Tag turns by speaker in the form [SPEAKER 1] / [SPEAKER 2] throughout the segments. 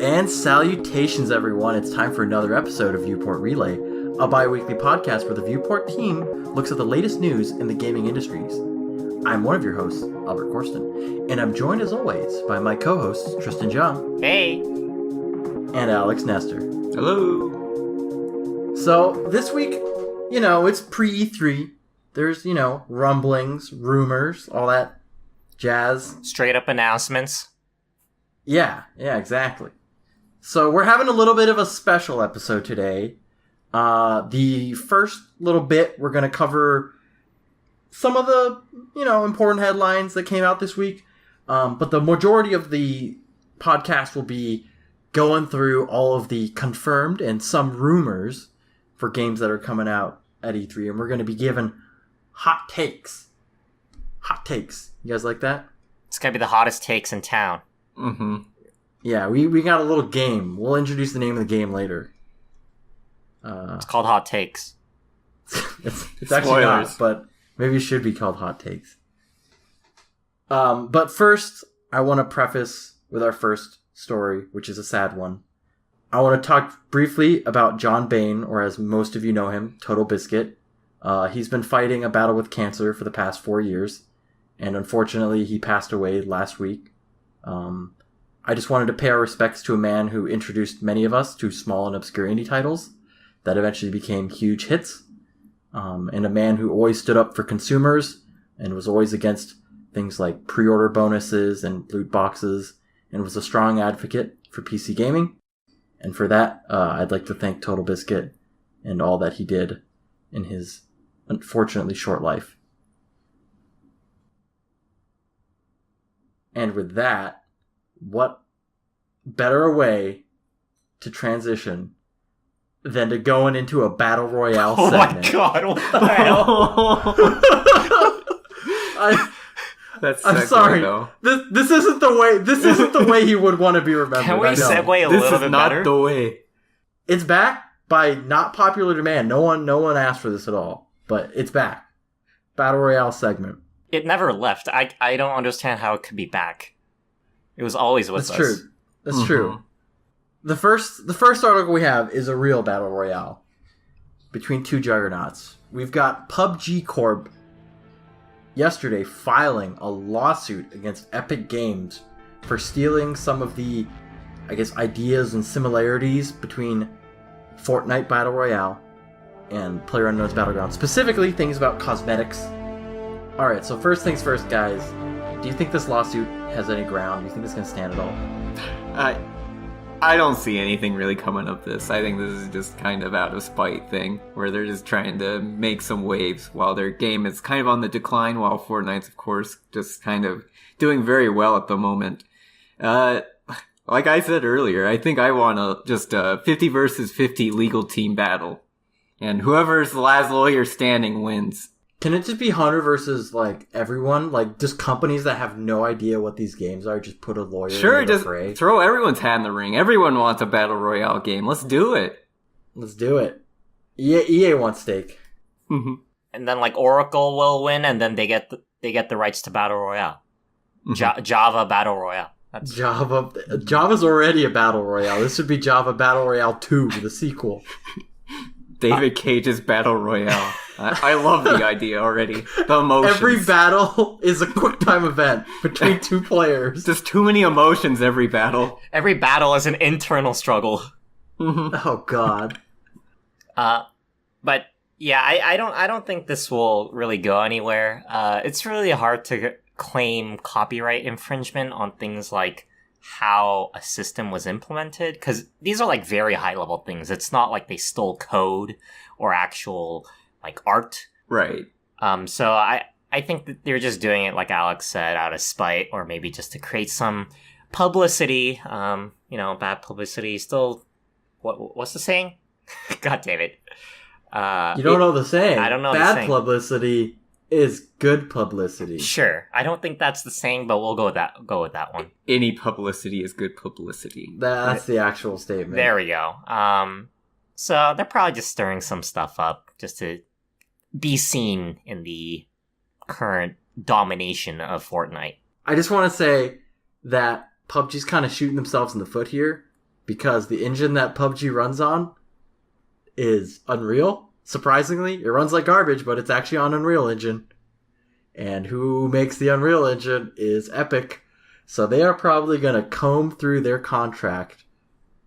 [SPEAKER 1] And salutations, everyone. It's time for another episode of Viewport Relay, a bi-weekly podcast where the Viewport team looks at the latest news in the gaming industries. I'm one of your hosts, Albert Corsten, and I'm joined as always by my co-hosts, Tristan Jung.
[SPEAKER 2] Hey.
[SPEAKER 1] And Alex Nestor.
[SPEAKER 3] Hello.
[SPEAKER 1] So, this week, it's pre-E3. There's, rumblings, rumors, all that jazz.
[SPEAKER 2] Straight up announcements.
[SPEAKER 1] Yeah, exactly. So we're having a little bit of a special episode today. The first little bit, we're going to cover some of the, important headlines that came out this week. But the majority of the podcast will be going through all of the confirmed and some rumors for games that are coming out at E3. And we're going to be giving hot takes. Hot takes. You guys like that?
[SPEAKER 2] It's going to be the hottest takes in town.
[SPEAKER 3] Mm-hmm.
[SPEAKER 1] Yeah, we got a little game. We'll introduce the name of the game later.
[SPEAKER 2] It's called Hot Takes.
[SPEAKER 1] it's actually not, but maybe it should be called Hot Takes. But first, I want to preface with our first story, which is a sad one. I want to talk briefly about John Bain, or as most of you know him, Total Biscuit. He's been fighting a battle with cancer for the past 4 years, and unfortunately, he passed away last week. I just wanted to pay our respects to a man who introduced many of us to small and obscure indie titles that eventually became huge hits, and a man who always stood up for consumers and was always against things like pre-order bonuses and loot boxes, and was a strong advocate for PC gaming. And for that, I'd like to thank Total Biscuit and all that he did in his unfortunately short life. And with that, what better way to transition than to going into a battle royale segment?
[SPEAKER 2] Oh my god, what the hell?
[SPEAKER 1] I'm sorry. Though. This isn't the way. This isn't the way he would want to be remembered.
[SPEAKER 2] Can we segue a little bit better?
[SPEAKER 3] This is not the way.
[SPEAKER 1] It's back by not popular demand. No one asked for this at all, but it's back. Battle royale segment.
[SPEAKER 2] It never left. I don't understand how it could be back. It was always with us.
[SPEAKER 1] True. That's true. The first article we have is a real battle royale between two juggernauts. We've got PUBG Corp yesterday filing a lawsuit against Epic Games for stealing some of the, ideas and similarities between Fortnite Battle Royale and PlayerUnknown's Battlegrounds. Specifically, things about cosmetics. Alright, so first things first, guys. Do you think this lawsuit has any ground? Do you think it's going to stand at all?
[SPEAKER 3] I don't see anything really coming of this. I think this is just kind of out of spite thing, where they're just trying to make some waves while their game is kind of on the decline, while Fortnite's, of course, just kind of doing very well at the moment. Like I said earlier, I think I want just a 50 versus 50 legal team battle. And whoever's the last lawyer standing wins.
[SPEAKER 1] Can it just be Hunter versus, everyone? Just companies that have no idea what these games are, just put a lawyer in the fray?
[SPEAKER 3] Just throw everyone's hat in the ring. Everyone wants a Battle Royale game. Let's do it.
[SPEAKER 1] Let's do it. EA wants stake.
[SPEAKER 3] Mm-hmm.
[SPEAKER 2] And then, Oracle will win, and then they get the rights to Battle Royale.
[SPEAKER 3] Mm-hmm.
[SPEAKER 2] Java Battle Royale.
[SPEAKER 1] Java's already a Battle Royale. This would be Java Battle Royale 2, the sequel.
[SPEAKER 3] David Cage's Battle Royale. I love the idea already. The emotions.
[SPEAKER 1] Every battle is a QuickTime event between two players.
[SPEAKER 3] Just too many emotions every battle.
[SPEAKER 2] Every battle is an internal struggle.
[SPEAKER 1] Oh god.
[SPEAKER 2] But yeah, I don't think this will really go anywhere. It's really hard to claim copyright infringement on things like how a system was implemented, because these are very high level things. It's not like they stole code or actual art.
[SPEAKER 3] Right.
[SPEAKER 2] So I think that they're just doing it, like Alex said, out of spite, or maybe just to create some publicity. Bad publicity still. What's the saying? God damn it.
[SPEAKER 1] You don't know the saying.
[SPEAKER 2] I don't know the
[SPEAKER 1] saying.
[SPEAKER 2] saying.
[SPEAKER 1] Bad publicity is good publicity.
[SPEAKER 2] Sure. I don't think that's the saying, but we'll go with that one.
[SPEAKER 3] Any publicity is good publicity.
[SPEAKER 1] That's the actual statement.
[SPEAKER 2] There we go. So they're probably just stirring some stuff up just to be seen in the current domination of Fortnite.
[SPEAKER 1] I just want to say that PUBG's kind of shooting themselves in the foot here, because the engine that PUBG runs on is Unreal. Surprisingly, it runs like garbage, but it's actually on Unreal Engine. And who makes the Unreal Engine is Epic. So they are probably going to comb through their contract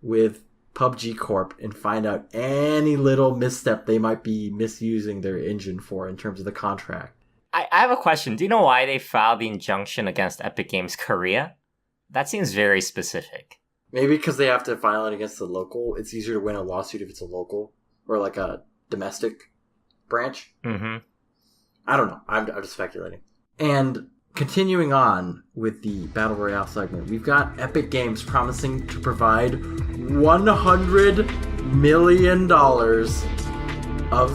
[SPEAKER 1] with PUBG Corp and find out any little misstep they might be misusing their engine for in terms of the contract.
[SPEAKER 2] I have a question. Do you know why they filed the injunction against Epic Games Korea? That seems very specific.
[SPEAKER 1] Maybe because they have to file it against the local. It's easier to win a lawsuit if it's a local or like a domestic branch.
[SPEAKER 2] Mm-hmm.
[SPEAKER 1] I don't know. I'm just speculating. And continuing on with the Battle Royale segment, we've got Epic Games promising to provide $100 million of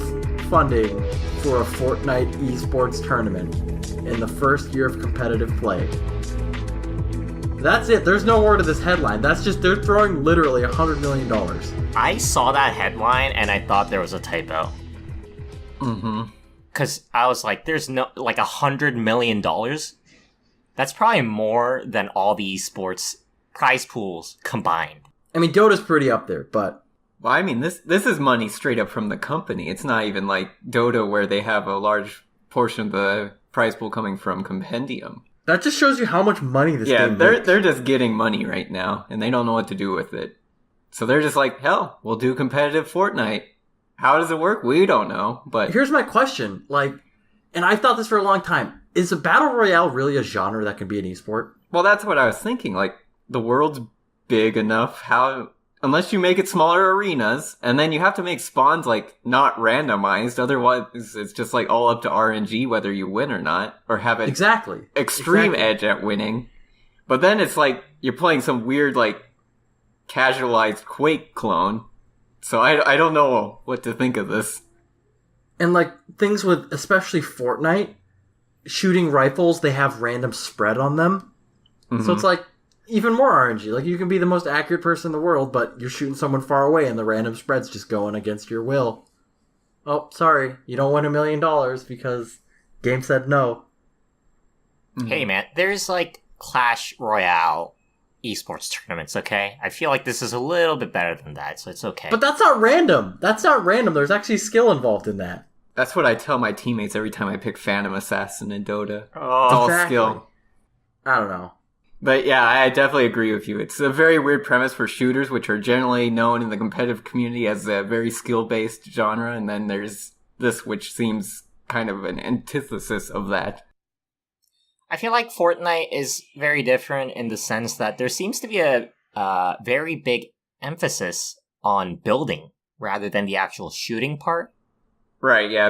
[SPEAKER 1] funding for a Fortnite esports tournament in the first year of competitive play. That's it. There's no more to this headline. That's just, they're throwing literally $100 million.
[SPEAKER 2] I saw that headline and I thought there was a typo.
[SPEAKER 3] Mm-hmm.
[SPEAKER 2] Because I was like, there's no, like $100 million? That's probably more than all the esports prize pools combined.
[SPEAKER 1] I mean, Dota's pretty up there, but...
[SPEAKER 3] Well, I mean, this is money straight up from the company. It's not even like Dota where they have a large portion of the prize pool coming from Compendium.
[SPEAKER 1] That just shows you how much money this game
[SPEAKER 3] makes.
[SPEAKER 1] makes.
[SPEAKER 3] They're just getting money right now, and they don't know what to do with it. So they're just like, hell, we'll do competitive Fortnite. How does it work? We don't know, but...
[SPEAKER 1] Here's my question, and I've thought this for a long time. Is a Battle Royale really a genre that can be an esport?
[SPEAKER 3] Well, that's what I was thinking. The world's big enough, unless you make it smaller arenas, and then you have to make spawns, not randomized, otherwise it's just, all up to RNG whether you win or not, or have an extreme edge at winning. But then it's you're playing some weird, casualized Quake clone. So I don't know what to think of this.
[SPEAKER 1] And, things with, especially Fortnite, shooting rifles, they have random spread on them. Mm-hmm. So it's, even more RNG. You can be the most accurate person in the world, but you're shooting someone far away and the random spread's just going against your will. Oh, sorry. You don't win $1 million because game said no.
[SPEAKER 2] Hey, man. There's, Clash Royale esports tournaments, okay? I feel like this is a little bit better than that, so it's okay.
[SPEAKER 1] But that's not random. There's actually skill involved in that.
[SPEAKER 3] That's what I tell my teammates every time I pick Phantom Assassin in Dota.
[SPEAKER 2] Oh,
[SPEAKER 3] it's all skill.
[SPEAKER 1] I don't know.
[SPEAKER 3] But yeah, I definitely agree with you. It's a very weird premise for shooters, which are generally known in the competitive community as a very skill-based genre, and then there's this, which seems kind of an antithesis of that.
[SPEAKER 2] I feel like Fortnite is very different in the sense that there seems to be a very big emphasis on building rather than the actual shooting part.
[SPEAKER 3] Right, yeah.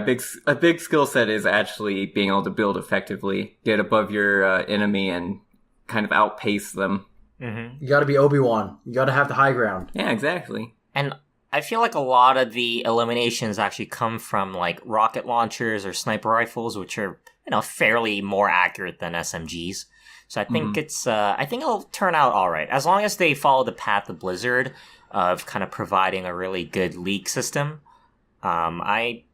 [SPEAKER 3] A big skill set is actually being able to build effectively, get above your enemy, and kind of outpace them.
[SPEAKER 2] Mm-hmm.
[SPEAKER 1] You gotta be Obi-Wan. You gotta have the high ground.
[SPEAKER 3] Yeah, exactly.
[SPEAKER 2] And I feel like a lot of the eliminations actually come from rocket launchers or sniper rifles, which are fairly more accurate than SMGs. So I think I think it'll turn out all right as long as they follow the path of Blizzard of kind of providing a really good league system. I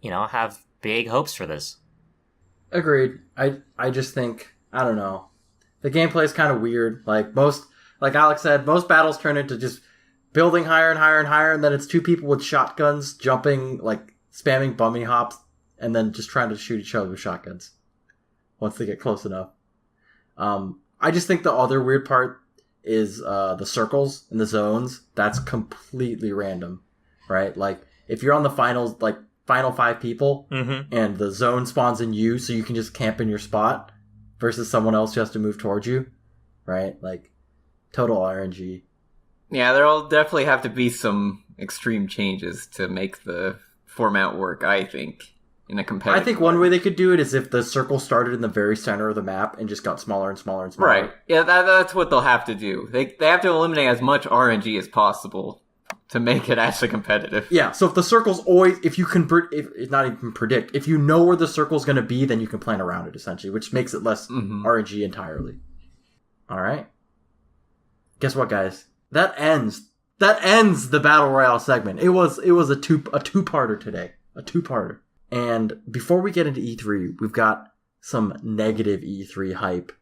[SPEAKER 2] have big hopes for this.
[SPEAKER 1] Agreed. I just think, I don't know. The gameplay is kind of weird. Like Alex said, most battles turn into just building higher and higher and higher, and then it's two people with shotguns jumping, spamming bunny hops, and then just trying to shoot each other with shotguns once they get close enough. I just think the other weird part is the circles and the zones. That's completely random, right? If you're on the finals, final 5 people, and the zone spawns in you, so you can just camp in your spot, versus someone else who has to move towards you, right? Total RNG.
[SPEAKER 3] Yeah, there'll definitely have to be some extreme changes to make the format work, I think, in a competitive
[SPEAKER 1] I think one way they could do it is if the circle started in the very center of the map and just got smaller and smaller and smaller.
[SPEAKER 3] Right. Yeah, that's what they'll have to do. They have to eliminate as much RNG as possible to make it actually competitive.
[SPEAKER 1] Yeah, so if the circle's always, if you can, if not even predict, if you know where the circle's going to be, then you can plan around it, essentially, which makes it less RNG entirely. All right. Guess what, guys? That ends the Battle Royale segment. It was a two-parter today. A two-parter. And before we get into E3, we've got some negative E3 hype.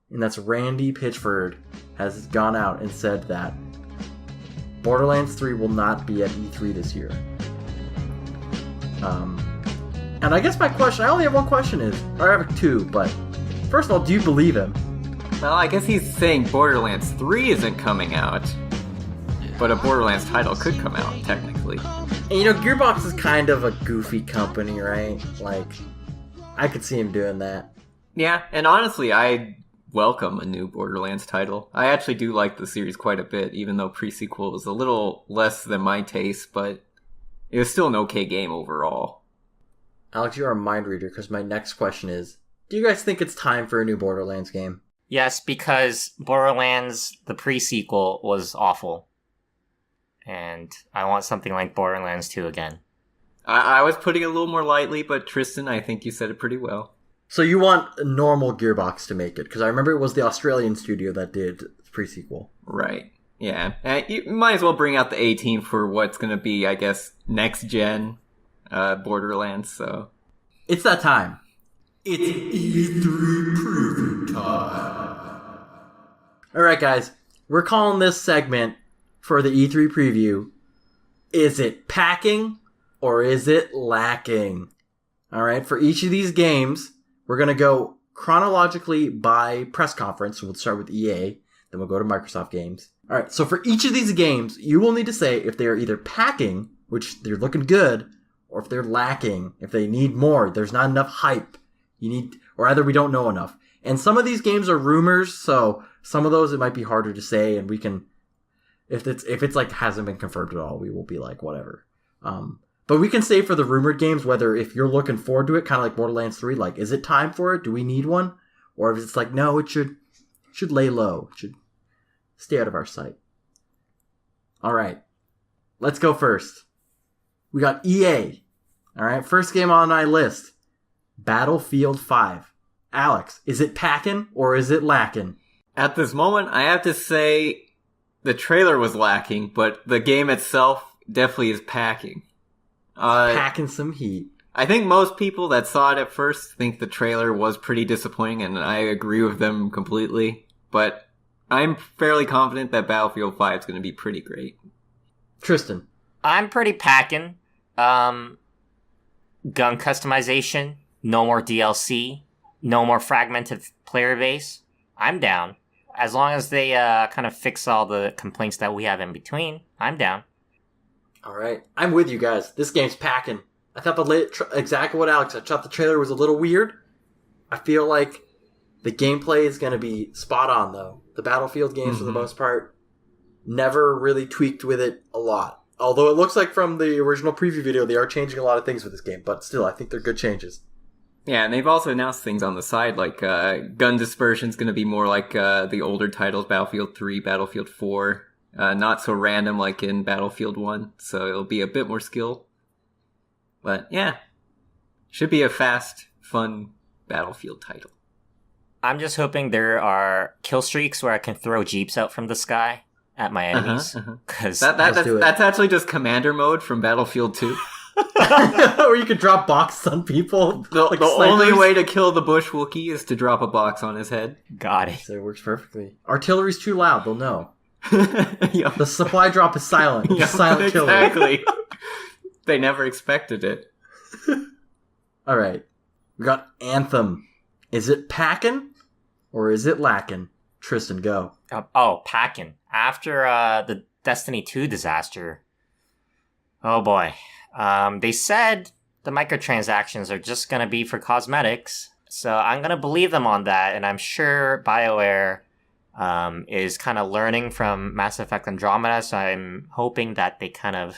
[SPEAKER 1] And that's Randy Pitchford has gone out and said that Borderlands 3 will not be at E3 this year. And I guess my question, I only have one question or I have two, but first of all, do you believe him?
[SPEAKER 3] Well, I guess he's saying Borderlands 3 isn't coming out, but a Borderlands title could come out, technically.
[SPEAKER 1] And you know, Gearbox is kind of a goofy company, right? Like, I could see him doing that.
[SPEAKER 3] Yeah, and honestly, I welcome a new Borderlands title. I actually do like the series quite a bit, even though pre-sequel was a little less than my taste, but it was still an okay game overall.
[SPEAKER 1] Alex, you're a mind reader, because my next question is, do you guys think it's time for a new Borderlands game?
[SPEAKER 2] Yes, because Borderlands, the pre-sequel, was awful. And I want something like Borderlands 2 again.
[SPEAKER 3] I was putting it a little more lightly, but Tristan, I think you said it pretty well.
[SPEAKER 1] So you want a normal Gearbox to make it, because I remember it was the Australian studio that did the pre-sequel.
[SPEAKER 3] Right. Yeah. You might as well bring out the 18 for what's going to be, I guess, next-gen Borderlands, so...
[SPEAKER 1] It's that time. It's E3 preview time. Alright, guys. We're calling this segment for the E3 preview, is it packing or is it lacking? Alright, for each of these games, we're going to go chronologically by press conference. We'll start with EA, then we'll go to Microsoft games. Alright, so for each of these games, you will need to say if they are either packing, which they're looking good, or if they're lacking, if they need more, there's not enough hype. Or either we don't know enough. And some of these games are rumors, so some of those it might be harder to say, and we can, if it's like hasn't been confirmed at all, we will be like whatever. But we can say for the rumored games, whether if you're looking forward to it, kind of like Borderlands 3, like is it time for it? Do we need one? Or if it's like no, it should lay low, it should stay out of our sight. All right, let's go first. We got EA. All right, first game on my list, Battlefield 5. Alex, is it packing or is it lacking?
[SPEAKER 3] At this moment, I have to say the trailer was lacking, but the game itself definitely is packing.
[SPEAKER 1] Packing some heat.
[SPEAKER 3] I think most people that saw it at first think the trailer was pretty disappointing, and I agree with them completely. But I'm fairly confident that Battlefield 5 is going to be pretty great.
[SPEAKER 1] Tristan.
[SPEAKER 2] I'm pretty packing. Gun customization, no more DLC, no more fragmented player base. I'm down. As long as they kind of fix all the complaints that we have in between, I'm down.
[SPEAKER 1] All right. I'm with you guys. This game's packing. I thought exactly what Alex said. I thought the trailer was a little weird. I feel like the gameplay is going to be spot on, though. The Battlefield games, for the most part, never really tweaked with it a lot. Although it looks like from the original preview video, they are changing a lot of things with this game. But still, I think they're good changes.
[SPEAKER 3] Yeah, and they've also announced things on the side, like gun dispersion's going to be more like the older titles, Battlefield 3, Battlefield 4. Not so random like in Battlefield 1, so it'll be a bit more skill. But yeah, should be a fast, fun Battlefield title.
[SPEAKER 2] I'm just hoping there are kill streaks where I can throw jeeps out from the sky at my enemies. Because
[SPEAKER 3] that's actually just commander mode from Battlefield 2.
[SPEAKER 1] Or you could drop boxes on people.
[SPEAKER 3] The only way to kill the bush Wookiee is to drop a box on his head.
[SPEAKER 2] Got it.
[SPEAKER 1] So it works perfectly. Artillery's too loud, they'll know.
[SPEAKER 3] Yep.
[SPEAKER 1] The supply drop is silent. It's silent killer.
[SPEAKER 3] Exactly. They never expected it.
[SPEAKER 1] Alright. We got Anthem. Is it packing or is it lacking? Tristan, go.
[SPEAKER 2] Packing. After the Destiny 2 disaster. Oh boy. They said the microtransactions are just going to be for cosmetics. So I'm going to believe them on that. And I'm sure BioWare is kind of learning from Mass Effect Andromeda. So I'm hoping that they kind of,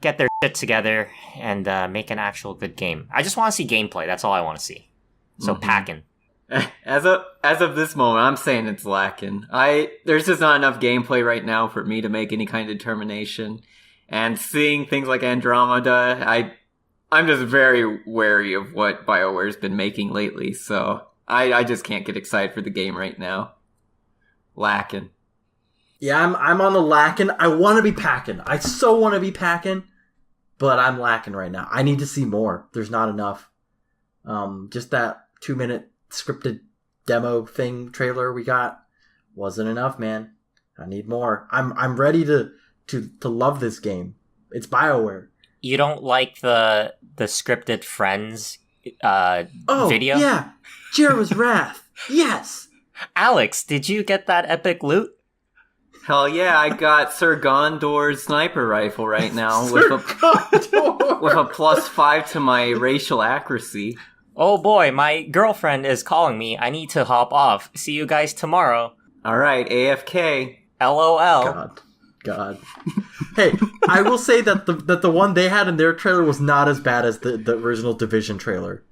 [SPEAKER 2] get their shit together and make an actual good game. I just want to see gameplay. That's all I want to see. So packing.
[SPEAKER 3] As of this moment, I'm saying it's lacking. There's just not enough gameplay right now for me to make any kind of determination. And seeing things like Andromeda, I'm just very wary of what BioWare's been making lately, so I just can't get excited for the game right now. Lacking.
[SPEAKER 1] Yeah, I'm on the lacking. I want to be packing. I so want to be packing, but I'm lacking right now. I need to see more. There's not enough. Just that 2-minute scripted demo thing trailer we got wasn't enough, man. I need more. I'm ready to love this game. It's BioWare.
[SPEAKER 2] You don't like the scripted Friends video?
[SPEAKER 1] Yeah. Jira's Wrath. Yes.
[SPEAKER 2] Alex, did you get that epic loot?
[SPEAKER 3] Hell yeah, I got Sir Gondor's sniper rifle right now with a +5 to my racial accuracy.
[SPEAKER 2] Oh boy, my girlfriend is calling me. I need to hop off. See you guys tomorrow.
[SPEAKER 3] Alright, AFK.
[SPEAKER 2] LOL.
[SPEAKER 1] God. Hey, I will say that the one they had in their trailer was not as bad as the original Division trailer.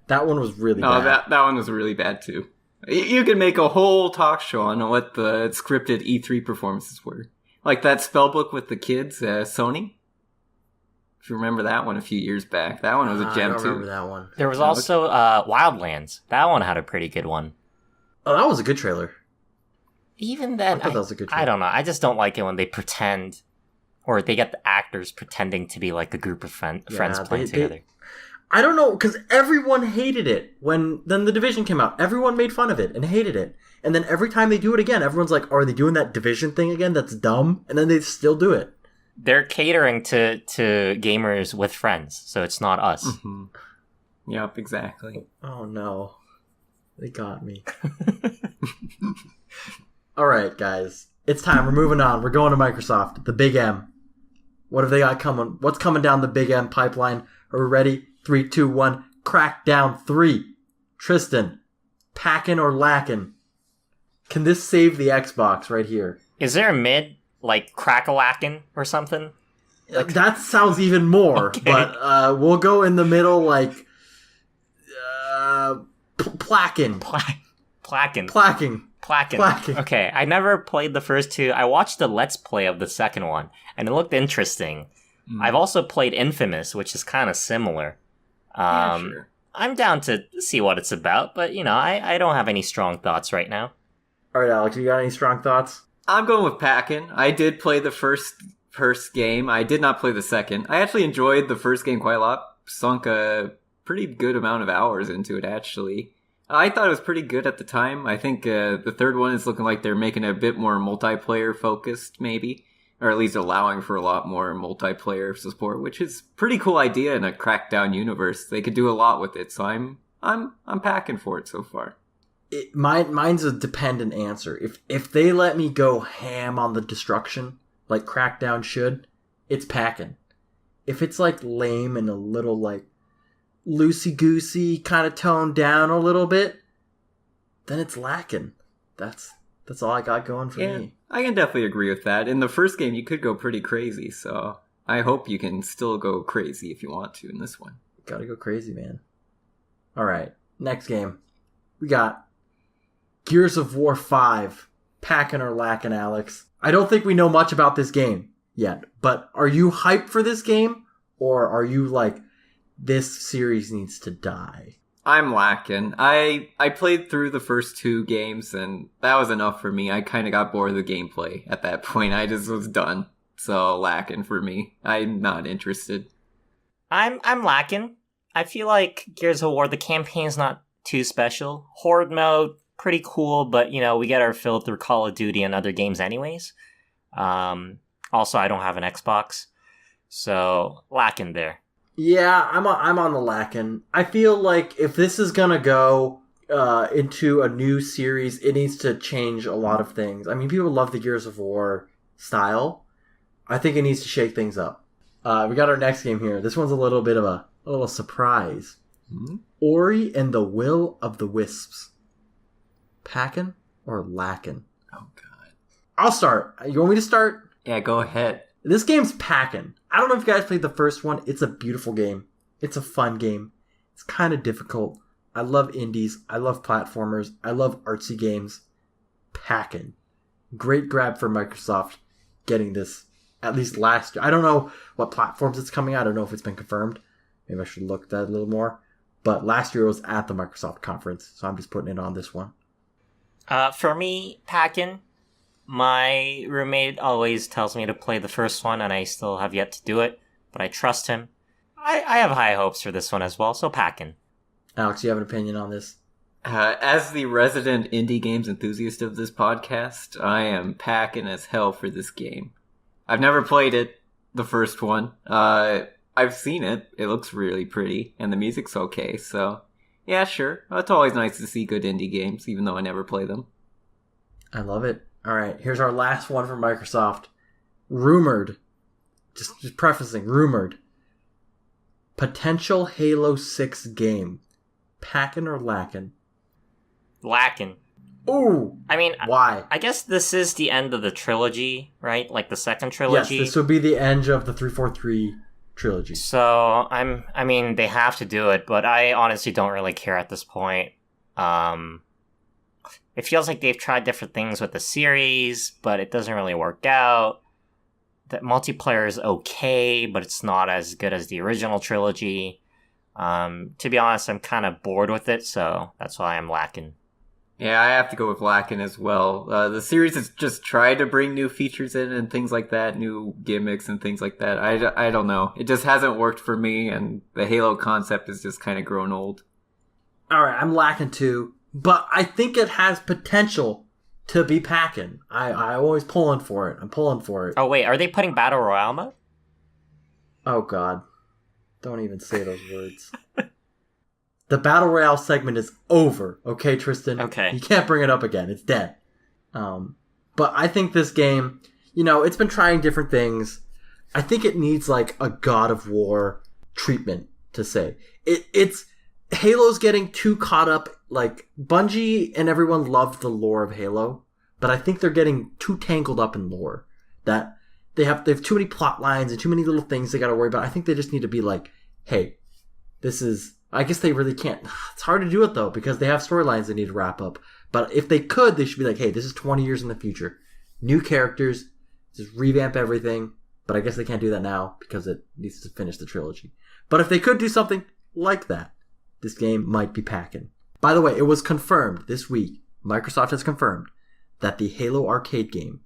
[SPEAKER 1] That one was really bad.
[SPEAKER 3] That one was really bad too. You could make a whole talk show on what the scripted E3 performances were. Like that spellbook with the kids, Sony. If you remember that one a few years back. That one was a gem
[SPEAKER 1] I don't
[SPEAKER 3] too.
[SPEAKER 1] remember that one.
[SPEAKER 2] There was also Wildlands. That one had a pretty good one.
[SPEAKER 1] Oh, that was a good trailer.
[SPEAKER 2] Even then,
[SPEAKER 1] I thought that was a good trailer.
[SPEAKER 2] I don't know. I just don't like it when they pretend, or they get the actors pretending to be like a group of friends playing together.
[SPEAKER 1] I don't know, because everyone hated it when then the Division came out. Everyone made fun of it and hated it. And then every time they do it again, everyone's like, are they doing that Division thing again? That's dumb. And then they still do it.
[SPEAKER 2] They're catering to gamers with friends, so it's not us.
[SPEAKER 3] Mm-hmm. Yep, exactly.
[SPEAKER 1] Oh no. They got me. Alright, guys. It's time. We're moving on. We're going to Microsoft. The Big M. What have they got coming? What's coming down the Big M pipeline? Are we ready? 3, 2, 1. Crackdown 3. Tristan. Packin' or lackin'? Can this save the Xbox right here?
[SPEAKER 2] Is there a mid, like crack-a-lackin' or something?
[SPEAKER 1] Like, that sounds even more, okay. But we'll go in the middle, like, plackin'. Placking.
[SPEAKER 2] Okay, I never played the first two. I watched the Let's Play of the second one, and it looked interesting. I've also played Infamous, which is kind of similar.
[SPEAKER 3] Sure.
[SPEAKER 2] I'm down to see what it's about, but, I don't have any strong thoughts right now.
[SPEAKER 1] All right, Alex, you got any strong thoughts?
[SPEAKER 3] I'm going with Packin'. I did play the first game. I did not play the second. I actually enjoyed the first game quite a lot. Sunk a pretty good amount of hours into it, actually. I thought it was pretty good at the time. I think the third one is looking like they're making it a bit more multiplayer focused, maybe. Or at least allowing for a lot more multiplayer support, which is a pretty cool idea in a Crackdown universe. They could do a lot with it, so I'm packing for it so far.
[SPEAKER 1] Mine's a dependent answer. If they let me go ham on the destruction, like Crackdown should, it's packing. If it's like lame and a little like loosey-goosey, kind of toned down a little bit, then it's lacking. That's all I got going for me.
[SPEAKER 3] I can definitely agree with that. In the first game, you could go pretty crazy, so I hope you can still go crazy if you want to in this one.
[SPEAKER 1] Gotta go crazy, man. Alright, next game. We got Gears of War 5. Packing or lacking, Alex? I don't think we know much about this game yet, but are you hyped for this game? Or are you like, this series needs to die?
[SPEAKER 3] I'm lacking. I played through the first 2 games, and that was enough for me. I kind of got bored of the gameplay at that point. I just was done. So, lacking for me. I'm not interested.
[SPEAKER 2] I'm lacking. I feel like Gears of War, the campaign's not too special. Horde mode, pretty cool, but, we get our fill through Call of Duty and other games anyways. Also, I don't have an Xbox, so lacking there.
[SPEAKER 1] Yeah, I'm on the lacking. I feel like if this is gonna go into a new series, it needs to change a lot of things. I mean, people love the Gears of War style. I think it needs to shake things up. We got our next game here. This one's a little bit of a little surprise. Mm-hmm. Ori and the Will of the Wisps. Packing or lacking?
[SPEAKER 3] Oh, God.
[SPEAKER 1] I'll start. You want me to start?
[SPEAKER 3] Yeah, go ahead.
[SPEAKER 1] This game's packing. I don't know if you guys played the first one. It's a beautiful game. It's a fun game. It's kind of difficult. I love indies. I love platformers. I love artsy games. Packing. Great grab for Microsoft getting this at least last year. I don't know what platforms it's coming out. I don't know if it's been confirmed. Maybe I should look at that a little more. But last year it was at the Microsoft conference, so I'm just putting it on this one.
[SPEAKER 2] For me, packing. My roommate always tells me to play the first one, and I still have yet to do it, but I trust him. I have high hopes for this one as well, so packing.
[SPEAKER 1] Alex, you have an opinion on this?
[SPEAKER 3] As the resident indie games enthusiast of this podcast, I am packing as hell for this game. I've never played it, the first one. I've seen it. It looks really pretty, and the music's okay, so yeah, sure. It's always nice to see good indie games, even though I never play them.
[SPEAKER 1] I love it. All right, here's our last one from Microsoft. Rumored, just prefacing, rumored. Potential Halo 6 game. Packing or lacking?
[SPEAKER 2] Lacking.
[SPEAKER 1] Ooh!
[SPEAKER 2] I mean,
[SPEAKER 1] why?
[SPEAKER 2] I guess this is the end of the trilogy, right? Like the second trilogy.
[SPEAKER 1] Yes, this would be the end of the 343 trilogy.
[SPEAKER 2] So, I mean, they have to do it, but I honestly don't really care at this point. It feels like they've tried different things with the series, but it doesn't really work out. The multiplayer is okay, but it's not as good as the original trilogy. To be honest, I'm kind of bored with it, so that's why I'm lacking.
[SPEAKER 3] Yeah, I have to go with lacking as well. The series has just tried to bring new features in and things like that, new gimmicks and things like that. I don't know. It just hasn't worked for me, and the Halo concept has just kind of grown old.
[SPEAKER 1] Alright, I'm lacking too, but I think it has potential to be packing. I'm always pulling for it. I'm pulling for it.
[SPEAKER 2] Oh, wait, are they putting Battle Royale mode?
[SPEAKER 1] Oh, God. Don't even say those words. The Battle Royale segment is over, okay, Tristan?
[SPEAKER 2] Okay.
[SPEAKER 1] You can't bring it up again. It's dead. But I think this game, it's been trying different things. I think it needs, like, a God of War treatment, to say. It's Halo's getting too caught up. Like, Bungie and everyone loved the lore of Halo, but I think they're getting too tangled up in lore. That they have too many plot lines and too many little things they gotta worry about. I think they just need to be like, hey, this is... I guess they really can't. It's hard to do it, though, because they have storylines they need to wrap up. But if they could, they should be like, hey, this is 20 years in the future. New characters, just revamp everything. But I guess they can't do that now because it needs to finish the trilogy. But if they could do something like that, this game might be packing. By the way, it was confirmed this week. Microsoft has confirmed that the Halo arcade game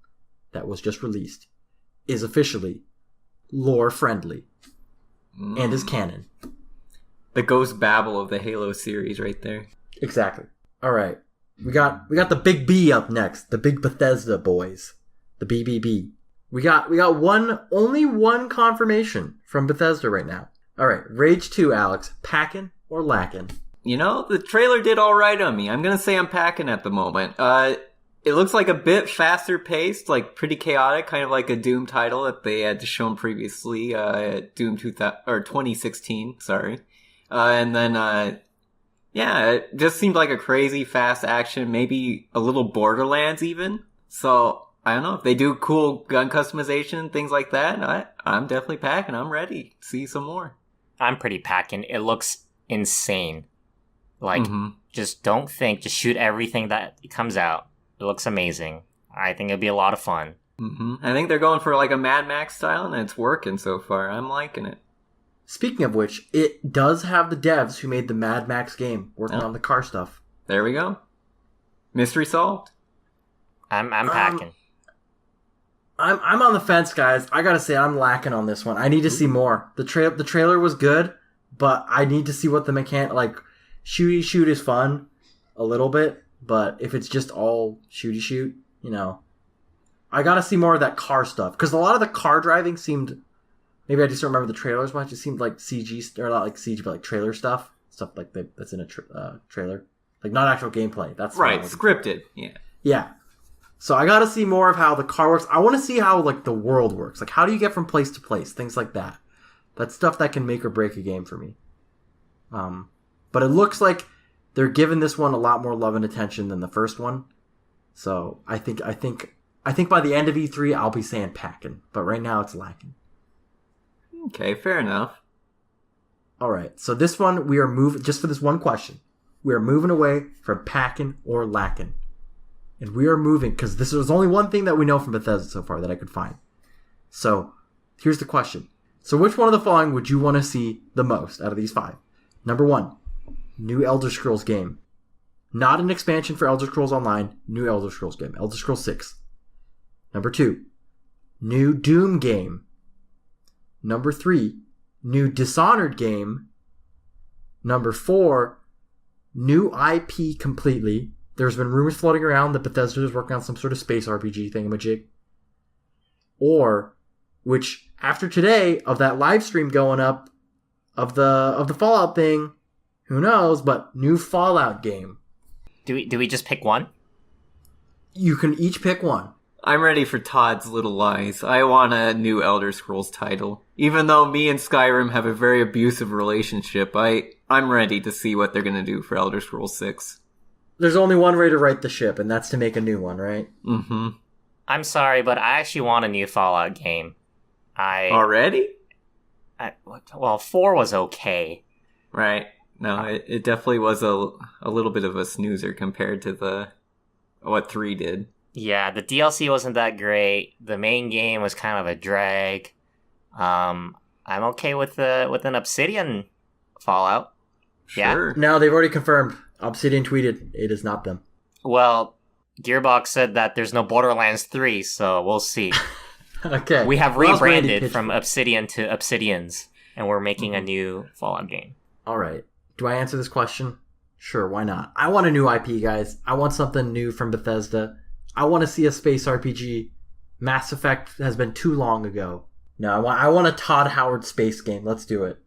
[SPEAKER 1] that was just released is officially lore-friendly and is canon.
[SPEAKER 3] The Ghost Babel of the Halo series right there.
[SPEAKER 1] Exactly. All right. We got the big B up next. The big Bethesda boys. The BBB. We got only one confirmation from Bethesda right now. All right. Rage 2, Alex. Packing or lacking?
[SPEAKER 3] The trailer did all right on me. I'm going to say I'm packing at the moment. It looks like a bit faster paced, like pretty chaotic, kind of like a Doom title that they had shown previously, Doom 2016, sorry. And then, it just seemed like a crazy fast action, maybe a little Borderlands even. So, I don't know, if they do cool gun customization, things like that, I'm definitely packing. I'm ready to see some more.
[SPEAKER 2] I'm pretty packing. It looks insane. Like, just don't think, just shoot everything that comes out. It looks amazing. I think it'll be a lot of fun.
[SPEAKER 3] I think they're going for like a Mad Max style, and it's working so far. I'm liking it.
[SPEAKER 1] Speaking of which, it does have the devs who made the Mad Max game working on the car stuff.
[SPEAKER 3] There we go. Mystery solved.
[SPEAKER 2] I'm packing.
[SPEAKER 1] I'm on the fence, guys. I gotta say, I'm lacking on this one. I need to see more. The trailer was good, but I need to see what the mechanic... Like, shooty shoot is fun, a little bit, but if it's just all shooty shoot, I gotta see more of that car stuff. Because a lot of the car driving seemed... Maybe I just don't remember the trailers much. It seemed like CG, or not like CG, but like trailer stuff. Stuff like that's in a trailer. Like, not actual gameplay. That's
[SPEAKER 3] right, scripted. Yeah.
[SPEAKER 1] Yeah. So I gotta see more of how the car works. I want to see how, like, the world works. Like, how do you get from place to place? Things like that. That's stuff that can make or break a game for me. But it looks like they're giving this one a lot more love and attention than the first one. So I think by the end of E3, I'll be saying packing. But right now, it's lacking.
[SPEAKER 3] Okay, fair enough.
[SPEAKER 1] All right, so this one, we are moving, just for this one question, we are moving away from packing or lacking. And we are moving, because this was only one thing that we know from Bethesda so far that I could find. So, here's the question. So which one of the following would you want to see the most out of these 5? Number 1, new Elder Scrolls game. Not an expansion for Elder Scrolls Online, new Elder Scrolls game. Elder Scrolls 6. Number 2, new Doom game. Number 3, new Dishonored game. Number 4, new IP completely. There's been rumors floating around that Bethesda is working on some sort of space RPG thingamajig. Or, which after today of that live stream going up of the Fallout thing, who knows? But new Fallout game.
[SPEAKER 2] Do we just pick one?
[SPEAKER 1] You can each pick one.
[SPEAKER 3] I'm ready for Todd's little lies. I want a new Elder Scrolls title. Even though me and Skyrim have a very abusive relationship, I'm ready to see what they're going to do for Elder Scrolls 6.
[SPEAKER 1] There's only one way to right the ship, and that's to make a new one, right?
[SPEAKER 3] Mm-hmm.
[SPEAKER 2] I'm sorry, but I actually want a new Fallout game.
[SPEAKER 3] Already?
[SPEAKER 2] Well, 4 was okay.
[SPEAKER 3] Right. No, it definitely was a little bit of a snoozer compared to what 3 did.
[SPEAKER 2] Yeah, the DLC wasn't that great. The main game was kind of a drag. I'm okay with an Obsidian Fallout.
[SPEAKER 3] Sure.
[SPEAKER 2] Yeah.
[SPEAKER 1] Now they've already confirmed. Obsidian tweeted it is not them.
[SPEAKER 2] Well, Gearbox said that there's no Borderlands 3, so we'll see.
[SPEAKER 1] Okay.
[SPEAKER 2] We have
[SPEAKER 1] What else Randy
[SPEAKER 2] rebranded
[SPEAKER 1] pitched
[SPEAKER 2] from
[SPEAKER 1] for?
[SPEAKER 2] Obsidian to Obsidians, and we're making a new Fallout game.
[SPEAKER 1] All right. Do I answer this question? Sure, why not? I want a new IP, guys. I want something new from Bethesda. I want to see a space RPG. Mass Effect has been too long ago. No, I want a Todd Howard space game. Let's do it.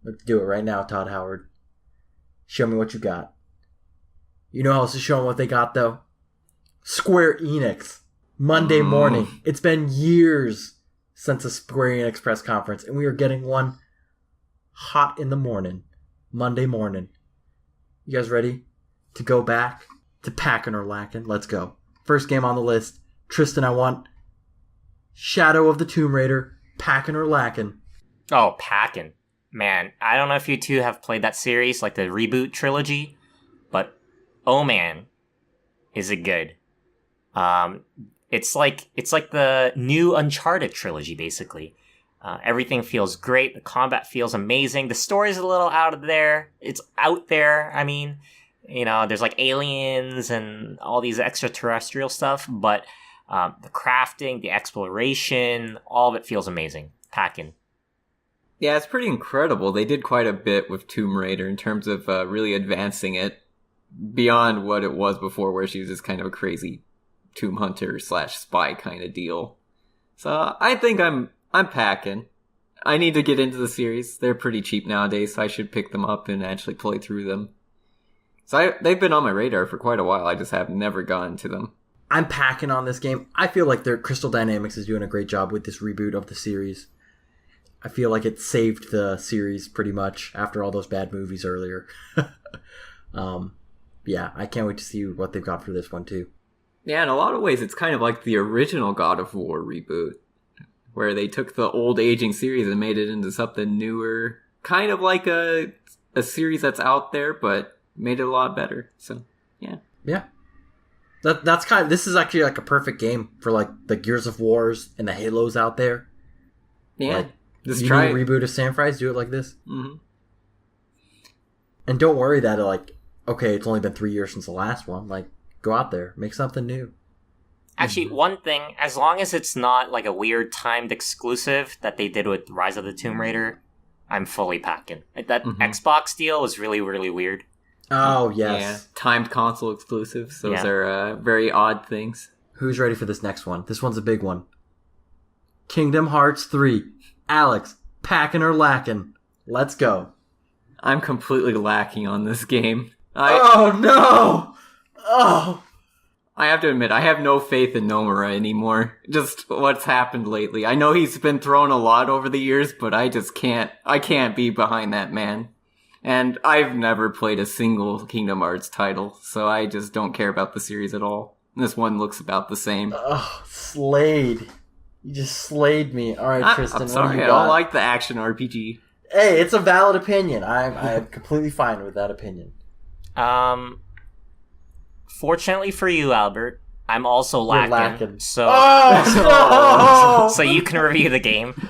[SPEAKER 1] Let's do it right now, Todd Howard. Show me what you got. You know how else to show them what they got, though? Square Enix. Monday morning. It's been years since a Square Enix press conference, and we are getting one hot in the morning. Monday morning. You guys ready to go back to packing or lacking? Let's go. First game on the list. Tristan, I want Shadow of the Tomb Raider, packing or lacking.
[SPEAKER 2] Oh, packing. Man, I don't know if you two have played that series, like the reboot trilogy, but oh man, is it good. It's like the new Uncharted trilogy, basically. Everything feels great. The combat feels amazing. The story's a little out of there. It's out there. I mean, you know, there's like aliens and all these extraterrestrial stuff, but the crafting, the exploration, all of it feels amazing. Packing.
[SPEAKER 3] Yeah, it's pretty incredible. They did quite a bit with Tomb Raider in terms of really advancing it beyond what it was before, where she was just kind of a crazy tomb hunter / spy kind of deal. So I think I'm packing. I need to get into the series. They're pretty cheap nowadays, so I should pick them up and actually play through them. So they've been on my radar for quite a while. I just have never gone to them.
[SPEAKER 1] I'm packing on this game. I feel like Crystal Dynamics is doing a great job with this reboot of the series. I feel like it saved the series pretty much after all those bad movies earlier. Yeah, I can't wait to see what they've got for this one too.
[SPEAKER 3] Yeah, in a lot of ways, it's kind of like the original God of War reboot, where they took the old aging series and made it into something newer, kind of like a series that's out there, but made it a lot better. So, yeah.
[SPEAKER 1] Yeah. That's this is actually like a perfect game for like the Gears of Wars and the Halos out there.
[SPEAKER 3] Yeah.
[SPEAKER 1] Like,
[SPEAKER 3] just
[SPEAKER 1] you
[SPEAKER 3] try
[SPEAKER 1] need a reboot of Sam Fries, do it like this.
[SPEAKER 3] Mm-hmm.
[SPEAKER 1] And don't worry that okay, it's only been 3 years since the last one. Like, go out there, make something new.
[SPEAKER 2] Actually, one thing, as long as it's not like a weird timed exclusive that they did with Rise of the Tomb Raider, I'm fully packing. That Xbox deal was really, really weird.
[SPEAKER 1] Oh, yes.
[SPEAKER 3] Yeah. Timed console exclusives. Those are very odd things.
[SPEAKER 1] Who's ready for this next one? This one's a big one. Kingdom Hearts 3. Alex, packing or lacking? Let's go.
[SPEAKER 3] I'm completely lacking on this game.
[SPEAKER 1] Oh, no! Oh!
[SPEAKER 3] I have to admit, I have no faith in Nomura anymore. Just what's happened lately. I know he's been thrown a lot over the years, but I can't be behind that man. And I've never played a single Kingdom Hearts title, so I just don't care about the series at all. This one looks about the same.
[SPEAKER 1] Oh, Slade. You just slayed me. Alright, Tristan,
[SPEAKER 3] I'm sorry,
[SPEAKER 1] what do you
[SPEAKER 3] I
[SPEAKER 1] got?
[SPEAKER 3] don't like the action RPG.
[SPEAKER 1] Hey, it's a valid opinion. I'm completely fine with that opinion.
[SPEAKER 2] Fortunately for you, Albert, I'm also lacking.
[SPEAKER 1] Lacking.
[SPEAKER 2] So,
[SPEAKER 1] Oh,
[SPEAKER 2] so you can review the game.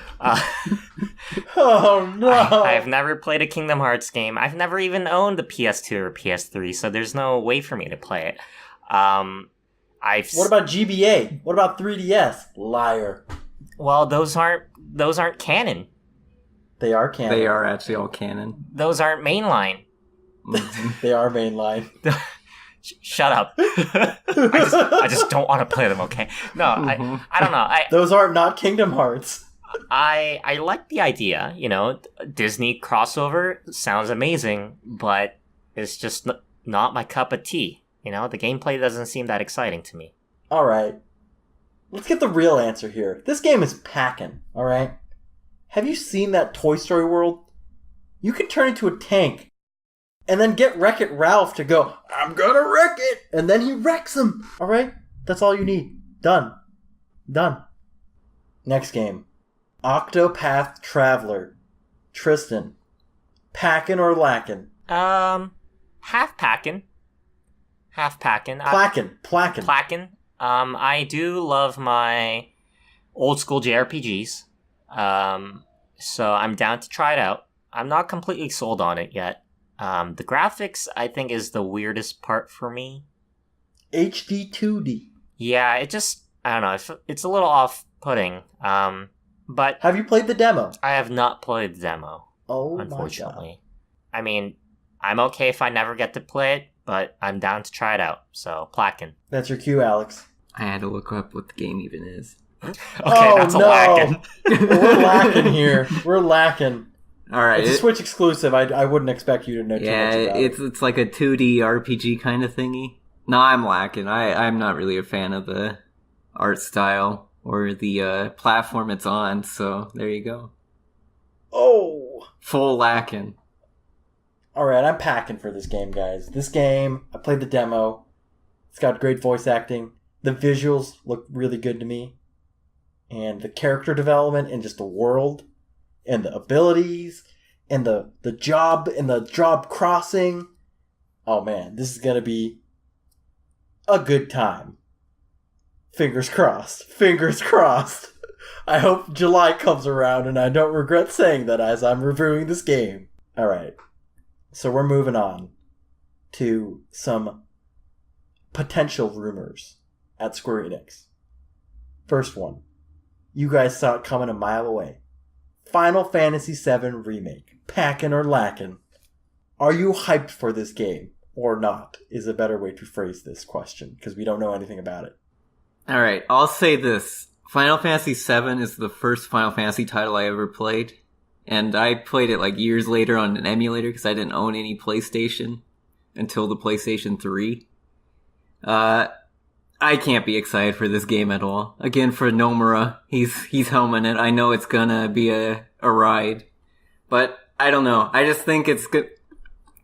[SPEAKER 1] Oh, no!
[SPEAKER 2] I've never played a Kingdom Hearts game. I've never even owned a PS2 or PS3, so there's no way for me to play it.
[SPEAKER 1] What about GBA? What about 3DS? Liar.
[SPEAKER 2] Well, those aren't canon.
[SPEAKER 1] They are canon.
[SPEAKER 3] They are actually all canon.
[SPEAKER 2] Those aren't mainline.
[SPEAKER 1] They are mainline.
[SPEAKER 2] Shut up. I just don't want to play them, okay? No, I don't know.
[SPEAKER 1] Those are not Kingdom Hearts.
[SPEAKER 2] I like the idea, Disney crossover sounds amazing, but it's just not my cup of tea. The gameplay doesn't seem that exciting to me.
[SPEAKER 1] All right. Let's get the real answer here. This game is packing, all right? Have you seen that Toy Story world? You can turn into a tank and then get Wreck-It Ralph to go, I'm gonna wreck it! And then he wrecks him, all right? That's all you need. Done. Next game. Octopath Traveler. Tristan. Packin' or lackin'?
[SPEAKER 2] Half packin'. Plackin'. I do love my old school JRPGs. So I'm down to try it out. I'm not completely sold on it yet. The graphics, I think, is the weirdest part for me.
[SPEAKER 1] HD 2D.
[SPEAKER 2] Yeah, I don't know. It's a little off-putting. But
[SPEAKER 1] have you played the demo?
[SPEAKER 2] I have not played the demo.
[SPEAKER 1] Oh,
[SPEAKER 2] unfortunately. I mean, I'm okay if I never get to play it, but I'm down to try it out. So, Plackin'.
[SPEAKER 1] That's your cue, Alex.
[SPEAKER 3] I had to look up what the game even is.
[SPEAKER 2] Okay, that's a lackin'.
[SPEAKER 1] We're lacking here. We're lacking.
[SPEAKER 3] All right,
[SPEAKER 1] it's a Switch exclusive. I wouldn't expect you to know too much about it.
[SPEAKER 3] It's like a 2D RPG kind of thingy. No, I'm lacking. I'm not really a fan of the art style or the platform it's on, so there you go.
[SPEAKER 1] Oh!
[SPEAKER 3] Full lacking.
[SPEAKER 1] Alright, I'm packing for this game, guys. This game, I played the demo. It's got great voice acting. The visuals look really good to me. And the character development and just the world and the abilities and the job and the job crossing. Oh man, this is going to be a good time. Fingers crossed. Fingers crossed. I hope July comes around and I don't regret saying that as I'm reviewing this game. Alright. So we're moving on to some potential rumors at Square Enix. First one. You guys saw it coming a mile away. Final Fantasy VII Remake. Packin' or lackin'? Are you hyped for this game or not? Is a better way to phrase this question because we don't know anything about it.
[SPEAKER 3] All right, I'll say this. Final Fantasy VII is the first Final Fantasy title I ever played. And I played it like years later on an emulator because I didn't own any PlayStation until the PlayStation 3. I can't be excited for this game at all. Again, for Nomura, he's helming it. I know it's gonna be a ride. But I don't know. I just think it's good.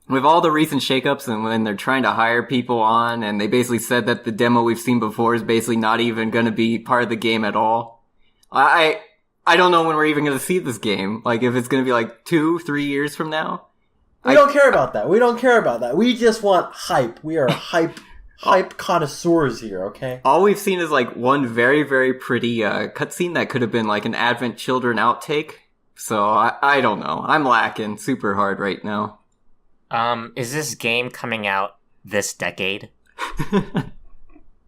[SPEAKER 3] With all the recent shakeups and when they're trying to hire people on and they basically said that the demo we've seen before is basically not even gonna be part of the game at all. I don't know when we're even going to see this game. Like, if it's going to be like 2-3 years from now.
[SPEAKER 1] We don't care about that. We just want hype. We are hype connoisseurs here, okay?
[SPEAKER 3] All we've seen is like one very, very pretty cutscene that could have been like an Advent Children outtake. So, I don't know. I'm lacking super hard right now.
[SPEAKER 2] Is this game coming out this decade?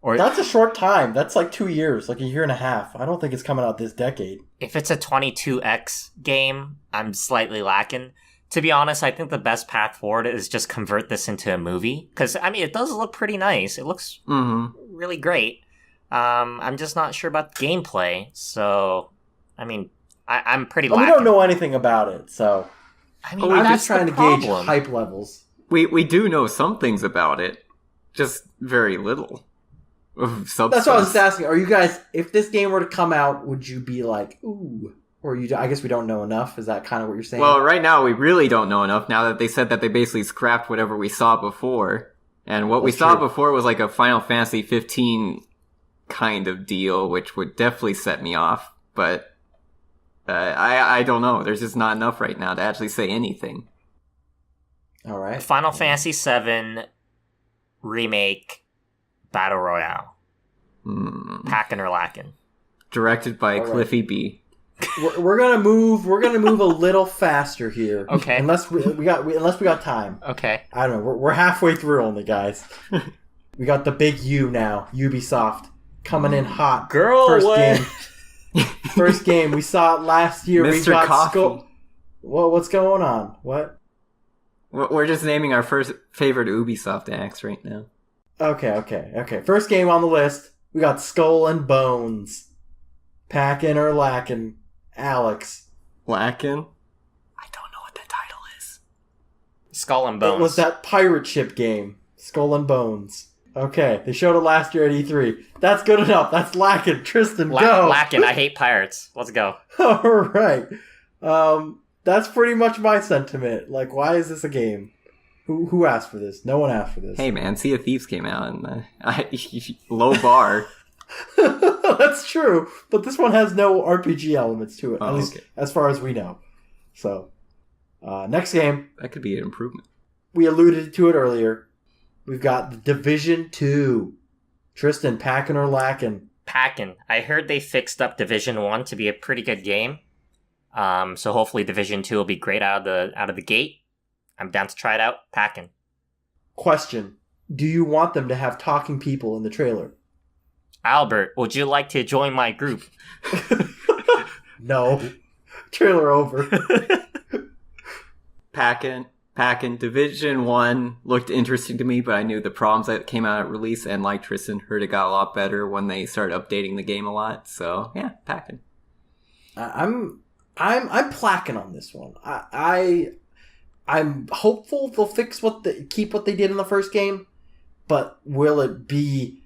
[SPEAKER 1] Or that's a short time. That's like 2 years, like a year and a half. I don't think it's coming out this decade.
[SPEAKER 2] If it's a 22X game, I'm slightly lacking. To be honest, I think the best path forward is just convert this into a movie. Because, I mean, it does look pretty nice. It looks really great. I'm just not sure about the gameplay. So, I mean, I'm pretty lacking.
[SPEAKER 1] We don't know anything about it, so...
[SPEAKER 2] I mean,
[SPEAKER 1] I'm
[SPEAKER 2] that's
[SPEAKER 1] just trying to gauge hype levels.
[SPEAKER 3] We do know some things about it. Just very little.
[SPEAKER 1] That's what I was just asking. Are you guys, if this game were to come out, would you be like, ooh? Or I guess we don't know enough. Is that kind of what you're saying?
[SPEAKER 3] Well, right now we really don't know enough now that they said that they basically scrapped whatever we saw before. And what we saw before was like a Final Fantasy 15 kind of deal, which would definitely set me off. But I don't know. There's just not enough right now to actually say anything.
[SPEAKER 1] All right.
[SPEAKER 2] Final Fantasy VII Remake Battle Royale. Packin' or lackin'.
[SPEAKER 3] Directed by Cliffy B.
[SPEAKER 1] We're gonna move a little faster here.
[SPEAKER 2] Okay.
[SPEAKER 1] Unless we got time.
[SPEAKER 2] Okay.
[SPEAKER 1] I don't know. We're halfway through only, guys. We got the big U now. Ubisoft coming in hot. First game. We saw it last year.
[SPEAKER 3] Mr.
[SPEAKER 1] We got
[SPEAKER 3] Coffee.
[SPEAKER 1] Well, what's going on? What?
[SPEAKER 3] We're just naming our first favorite Ubisoft acts right now.
[SPEAKER 1] Okay. First game on the list, we got Skull and Bones. Packin' or lackin'? Alex.
[SPEAKER 3] Lackin'? I don't know what the title is.
[SPEAKER 2] Skull and Bones.
[SPEAKER 1] It was that pirate ship game, Skull and Bones. Okay, they showed it last year at E3. That's good enough. That's lackin'. Tristan, go.
[SPEAKER 2] Lackin'. I hate pirates. Let's go.
[SPEAKER 1] All right. That's pretty much my sentiment. Like, why is this a game? Who asked for this? No one asked for this.
[SPEAKER 3] Hey man, Sea of Thieves came out and low bar.
[SPEAKER 1] That's true, but this one has no RPG elements to it, at least
[SPEAKER 3] okay.
[SPEAKER 1] as far as we know. So, next game.
[SPEAKER 3] That could be an improvement.
[SPEAKER 1] We alluded to it earlier. We've got the Division 2. Tristan, packing or lacking?
[SPEAKER 2] Packin'. I heard they fixed up Division 1 to be a pretty good game. So hopefully Division 2 will be great out of the gate. I'm down to try it out. Packin'.
[SPEAKER 1] Question. Do you want them to have talking people in the trailer?
[SPEAKER 2] Albert, would you like to join my group?
[SPEAKER 1] No. Trailer over.
[SPEAKER 3] Packin'. Division 1 looked interesting to me, but I knew the problems that came out at release, and like Tristan, heard it got a lot better when they started updating the game a lot. So yeah, Packin'.
[SPEAKER 1] I'm placking on this one. I'm hopeful they'll keep what they did in the first game, but will it be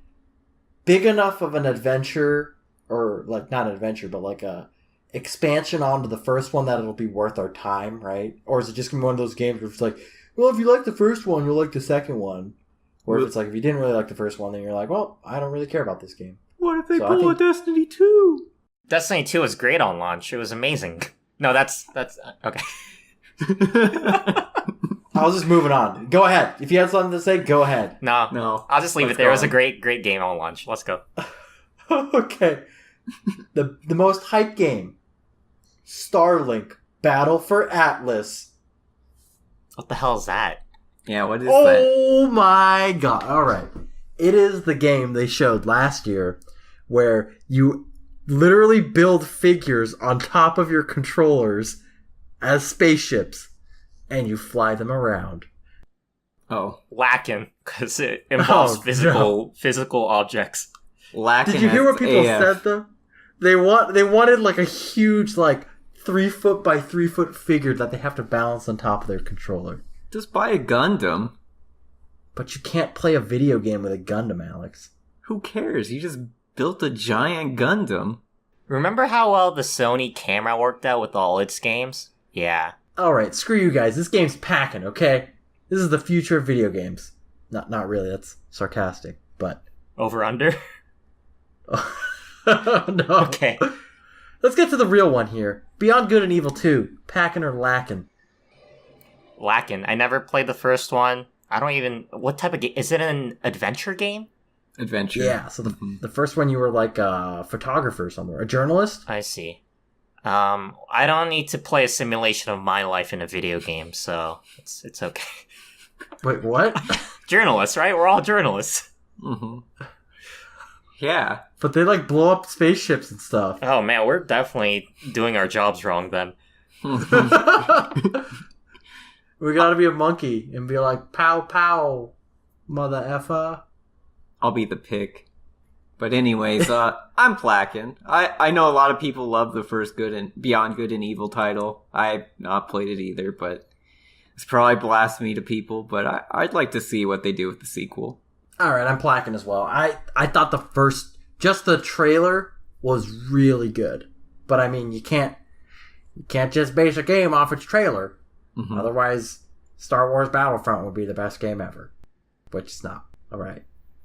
[SPEAKER 1] big enough of an adventure, or like not an adventure, but like a expansion onto the first one that it'll be worth our time, right? Or is it just gonna be one of those games where it's like, well, if you like the first one, you'll like the second one, or if it's like if you didn't really like the first one, then you're like, well, I don't really care about this game.
[SPEAKER 3] What if they pull a Destiny 2?
[SPEAKER 2] Destiny 2 was great on launch. It was amazing. No, that's okay.
[SPEAKER 1] I was just moving on. Go ahead. If you had something to say, go ahead.
[SPEAKER 2] No. I'll just leave it there. It was a great game on launch. Let's go.
[SPEAKER 1] Okay. The most hyped game. Starlink Battle for Atlas.
[SPEAKER 2] What the hell is that?
[SPEAKER 3] Yeah, what is that?
[SPEAKER 1] Oh my god. Alright. It is the game they showed last year where you literally build figures on top of your controllers as spaceships and you fly them around.
[SPEAKER 3] Oh.
[SPEAKER 2] Lacking, because it involves physical objects.
[SPEAKER 3] Lacking.
[SPEAKER 1] Did you hear what people said though? They wanted like a huge 3-foot by 3-foot figure that they have to balance on top of their controller.
[SPEAKER 3] Just buy a Gundam.
[SPEAKER 1] But you can't play a video game with a Gundam, Alex.
[SPEAKER 3] Who cares? You just built a giant Gundam.
[SPEAKER 2] Remember how well the Sony camera worked out with all its games? Yeah.
[SPEAKER 1] Alright, screw you guys. This game's packing, okay? This is the future of video games. Not really, that's sarcastic, but...
[SPEAKER 2] Over under?
[SPEAKER 1] No.
[SPEAKER 2] Okay.
[SPEAKER 1] Let's get to the real one here. Beyond Good and Evil 2. Packing or lacking?
[SPEAKER 2] Lacking. I never played the first one. I don't even... What type of game? Is it an adventure game?
[SPEAKER 3] Adventure.
[SPEAKER 1] Yeah, so the first one you were like a photographer somewhere. A journalist?
[SPEAKER 2] I see. I don't need to play a simulation of my life in a video game, so it's okay.
[SPEAKER 1] Wait, what?
[SPEAKER 2] Journalists, right? We're all journalists.
[SPEAKER 3] Mm-hmm. Yeah.
[SPEAKER 1] But they blow up spaceships and stuff.
[SPEAKER 2] Oh man, we're definitely doing our jobs wrong then.
[SPEAKER 1] We gotta be a monkey and be like, pow pow, mother effer.
[SPEAKER 3] I'll be the pig. But anyways, I'm placking. I know a lot of people love the first Beyond Good and Evil title. I've not played it either, but it's probably blasphemy to people, but I'd like to see what they do with the sequel.
[SPEAKER 1] Alright, I'm placking as well. I thought the trailer was really good. But I mean, you can't just base a game off its trailer. Mm-hmm. Otherwise, Star Wars Battlefront would be the best game ever. Which it's not. Alright.